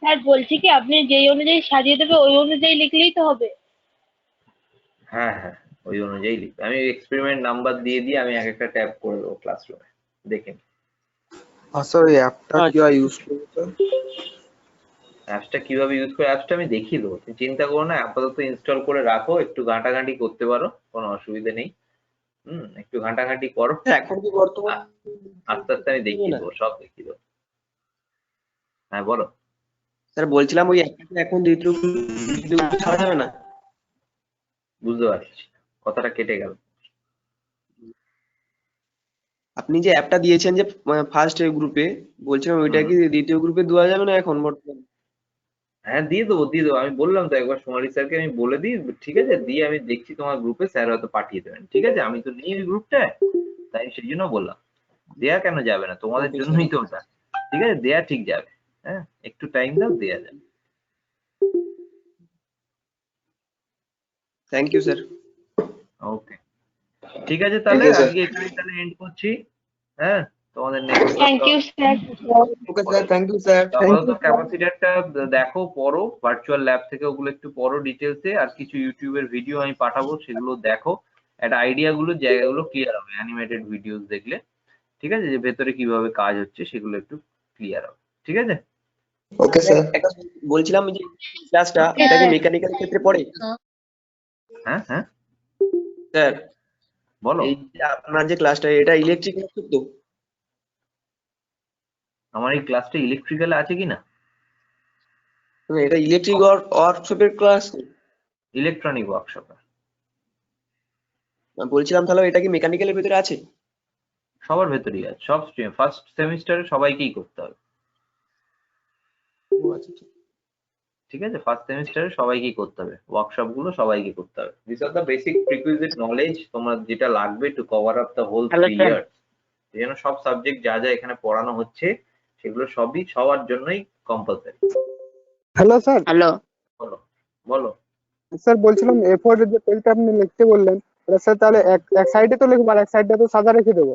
S13: স্যার, বলছি কি আপনি যেই অনুযায়ী সাজিয়ে দেবে ওই অনুযায়ী লিখলেই তো হবে?
S1: হ্যাঁ, ওই অনুযায়ী লিখবে। আমি এক্সপেরিমেন্ট নাম্বার দিয়ে আমি এক একটা ট্যাব করে দেবো ক্লাসরুমে, দেখেন।
S2: স্যার ওই অ্যাপটা কিভাবে ইউজ করতে?
S1: অ্যাপসটা কিভাবে ইউজ করে, অ্যাপসটা আমি দেখিয়ে দেবো, তুমি চিন্তা করো না। আপাতত ইনস্টল করে রাখো, একটু ঘাঁটাঘাঁটি করতে পারো, কোনো অসুবিধা নেই। একটু ঘাঁটাঘাঁটি করো,
S11: এখন কি বর্তমান
S1: আস্তে আস্তে আমি দেখিয়ে দেবো, সব দেখিয়ে দেবো। হ্যাঁ বলো।
S11: স্যার বলছিলাম ওই অ্যাপটা এখন দ্বিতীয় ছাড়া যাবে না?
S1: বুঝতে পারছি, কথাটা কেটে গেল।
S11: আপনি যে অ্যাপটা দিয়েছেন যে ফার্স্ট গ্রুপে, বলছিলাম ওইটা কি দ্বিতীয় গ্রুপে দেওয়া যাবে না এখন বর্তমানে?
S1: হ্যাঁ দিয়ে দেবো। আমি বললাম তো একবার সোনালী স্যারকে আমি বলে দিই, ঠিক আছে, দিয়ে আমি দেখছি তোমার গ্রুপে, স্যার হয়তো পাঠিয়ে দেবেন। ঠিক আছে, আমি তো নেই ওই গ্রুপটায়, তাই সেই জন্য বললাম। দেয়া কেন যাবে না, তোমাদের জন্যই তো ওটা। ঠিক আছে, দেয়া ঠিক যাবে। হ্যাঁ, একটু টাইম দাও, দেয়া যাবে।
S11: Thank you sir.
S1: ওকে, ঠিক আছে, তাহলে আজকে এখানে তাহলে এন্ড করছি। হ্যাঁ, তোমাদের next
S13: thank you sir.
S11: Okay sir, thank you sir.
S1: আপাতত ক্যাপাসিটরটা দেখো, পড়ো, ভার্চুয়াল ল্যাব থেকে ওগুলো একটু পড়ো ডিটেলসে। আর কিছু ইউটিউবের ভিডিও আমি পাঠাবো, সেগুলো দেখো, একটা আইডিয়া গুলো, জায়গাগুলো ক্লিয়ার হবে অ্যানিমেটেড ভিডিওস দেখলে। ঠিক আছে, যে ভেতরে কিভাবে কাজ হচ্ছে সেগুলো একটু ক্লিয়ার হবে। ঠিক আছে,
S11: ওকে স্যার। বলছিলাম যে ক্লাসটা এটা কি মেকানিক্যাল ক্ষেত্রে পড়ে?
S1: হ্যাঁ
S11: স্যার
S1: বলো।
S11: এই যে আপনার যে ক্লাসটা, এটা ইলেকট্রিক তো?
S1: আমার এই ক্লাসটা ইলেকট্রিক্যাল আছে কিনা?
S11: এটা ইলেকট্রিক ওয়ার্কশপের ক্লাস?
S1: Electronic workshop.
S11: বলছিলাম তাহলে এটা কি মেকানিক্যালের ভিতরে আছে?
S1: সবার ভেতরেই আছে, সব স্ট্রিম। ফার্স্ট সেমিস্টারে সবাইকেই করতে হবে। ঠিক আছে, ফার্স্ট সেমিস্টারে সবাইকেই করতে হবে, ওয়ার্কশপ গুলো সবাইকে করতে হবে। This are the basic prerequisite knowledge তোমার যেটা লাগবে to cover up the whole 3 year. এই জন্য সব সাবজেক্ট যা যা এখানে পড়ানো হচ্ছে সেগুলো সবই সবার জন্যই কম্পালসারি।
S4: Hello sir.
S3: হ্যালো,
S1: বলো।
S4: স্যার বলছিলাম A4 এর যে পেজটা আপনি লিখতে বললেন, এটা স্যার তাহলে এক সাইডে তো লিখবো আর এক সাইডটা তো সাদা রেখে দেবো?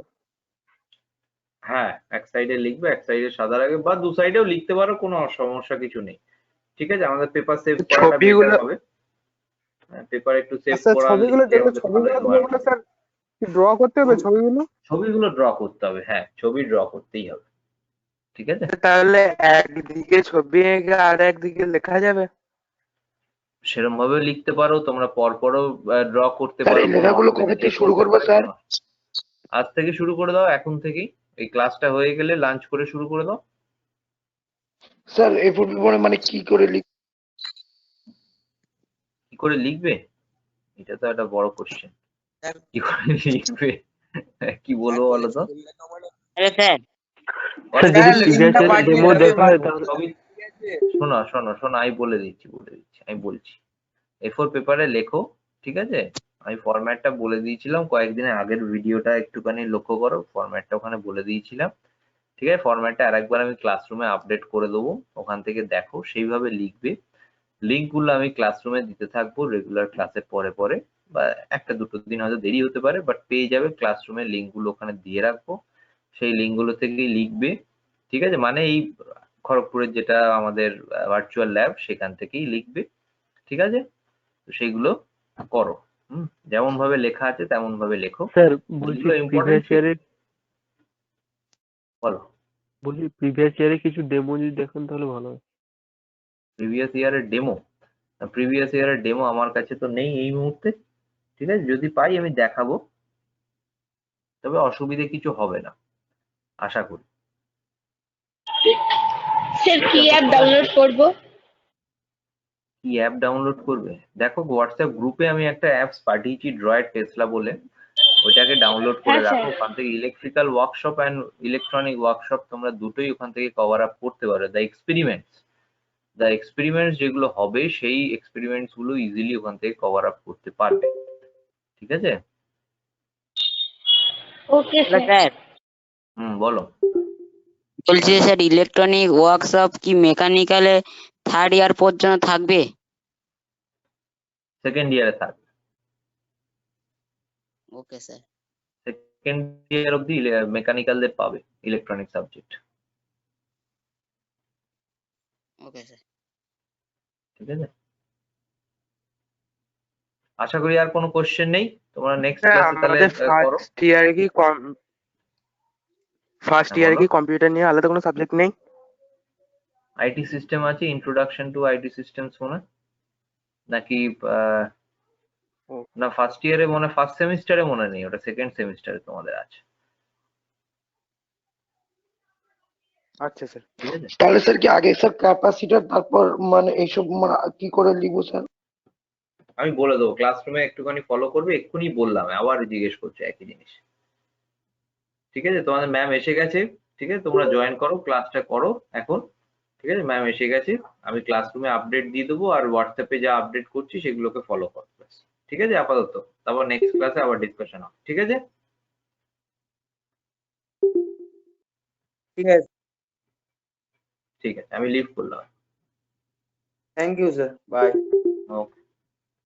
S1: হ্যাঁ, এক সাইডে লিখবে, এক সাইডে সাদা রাখবে, বা দু সাইডেও লিখতে পারো, কোনো সমস্যা কিছু নেই। ঠিক আছে, আমাদের পেপার সেভ করাটা বেটার হবে। পেপার একটু সেভ করা,
S4: ছবিগুলো ছবিগুলো স্যার ড্র করতে হবে, ছবিগুলো
S1: ড্র করতে হবে। হ্যাঁ, ছবি ড্র করতেই হবে। ঠিক আছে,
S2: তাহলে একদিকে ছবি এঁকে আর একদিকে লেখা যাবে?
S1: সেরকম ভাবে লিখতে পারো তোমরা, পরপরও ড্র করতে পারো।
S2: লেখাগুলো কবে থেকে শুরু করবো স্যার?
S1: আজ থেকে শুরু করে দাও, এখন থেকেই। এই ক্লাসটা হয়ে গেলে লাঞ্চ করে শুরু করে দাও।
S2: স্যার A4 পেপারে মানে কি করে
S1: লিখবে, এটা তো একটা বড় কোশ্চেন। কি করে লিখবে, কি বলবো বলো তো?
S3: স্যার
S1: শোনো, আমি বলে দিচ্ছি, আমি বলছি। A4 পেপারে লেখো, ঠিক আছে? আমি ফরম্যাটটা বলে দিয়েছিলাম কয়েকদিনের আগের ভিডিওটা একটুখানি লক্ষ্য করো, ফরম্যাটটা ওখানে বলে দিয়েছিলাম। ঠিক আছে, ফরম্যাটটা আরেকবার আমি ক্লাসরুমে আপডেট করে দেবো, ওখান থেকে দেখো, সেইভাবে লিখবে। লিঙ্কগুলো আমি ক্লাসরুমে দিতে থাকবো রেগুলার ক্লাসের পরে, বা একটা দুটো দিন হয়তো দেরি হতে পারে, বাট পেয়ে যাবে। ক্লাসরুমের লিঙ্কগুলো ওখানে দিয়ে রাখবো, সেই লিঙ্কগুলো থেকেই লিখবে। ঠিক আছে, মানে এই খড়গপুরের যেটা আমাদের ভার্চুয়াল ল্যাব, সেখান থেকেই লিখবে। ঠিক আছে, তো সেইগুলো করো। যেমন ভাবে লেখা আছে তেমন ভাবে লেখো।
S5: স্যার বলছি প্রিভিয়াস ইয়ারে কিছু ডেমো যদি দেখেন তাহলে ভালো হয়।
S1: প্রিভিয়াস ইয়ারের ডেমো আমার কাছে তো নেই এই মুহূর্তে। ঠিক আছে, যদি পাই আমি দেখাবো, তবে অসুবিধে কিছু হবে না আশা করি।
S13: স্যার কি অ্যাপ ডাউনলোড করব?
S1: কি অ্যাপ ডাউনলোড করবে? দেখো হোয়াটসঅ্যাপ গ্রুপে আমি একটা অ্যাপস পাঠিয়েছি ড্রয়েড টেসলা বলে, ওইটাকে ডাউনলোড করে
S13: হ্যাঁ
S1: রাখো।
S13: স্যার।
S1: ওখান থেকে electrical workshop and electronic workshop তোমরা দুটোই ওখান থেকে কভার আপ করতে পারো। দ্য এক্সপেরিমেন্টস যেগুলো হবে সেই এক্সপেরিমেন্টস গুলো ইজিলি ওখান থেকে কভার আপ করতে পারবে। ঠিক আছে?
S13: Okay sir.
S3: স্যার
S1: বলো।
S3: বলছি যে স্যার ইলেকট্রনিক ওয়ার্কশপ কি মেকানিক্যালে 3rd ইয়ার পর্যন্ত থাকবে?
S1: সেকেন্ড ইয়ারে থাকবে।
S3: Okay sir.
S1: সেকেন্ড ইয়ার অব্দি মেকানিক্যালদের পাবে ইলেকট্রনিক সাবজেক্ট।
S3: Okay sir.
S1: ঠিক আছে? আশা করি আর কোনো কোশ্চেন নেই। তোমরা নেক্সট
S2: স্যার
S1: ক্লাসে তাহলে
S2: আমাদের
S1: করো।
S2: ফার্স্ট ইয়ারে কি কম্পিউটার নিয়ে আলাদা কোনো সাবজেক্ট নেই?
S1: আইটি সিস্টেম আছে, ইন্ট্রোডাকশন টু আইটি সিস্টেমস মনে হয়। নাকি না ফার্স্ট ইয়ারে মনে ফার্স্ট সেমিস্টারে মনে নেই, ওটা সেকেন্ড সেমিস্টারে তোমাদের আছে।
S2: আচ্ছা স্যার।
S1: ঠিক আছে?
S7: তাহলে স্যার কি আগে স্যার ক্যাপাসিটর তারপর মানে এইসব মানে কি করে লিখবো স্যার?
S1: আমি বলে দেবো, ক্লাসরুমে একটুখানি ফলো করবে, এক্ষুনি বললাম, আবার জিজ্ঞেস করছে একই জিনিস। ঠিক আছে? তোমাদের ম্যাম এসে গেছে। ঠিক আছে, তোমরা জয়েন করো, ক্লাসটা করো এখন। ঠিক আছে, ম্যাম এসে গেছে, আমি ক্লাসরুমে আপডেট দিয়ে দেবো, আর হোয়াটসঅ্যাপে যা আপডেট করছি সেগুলোকে ফলো করো। ঠিক আছে আপাতত, তারপর নেক্সট ক্লাসে আবার ডিসকাশন হবে। ঠিক আছে?
S7: ঠিক আছে।
S1: ঠিক আছে, আমি লিভ করলাম।
S7: Thank you sir, bye.
S1: Okay.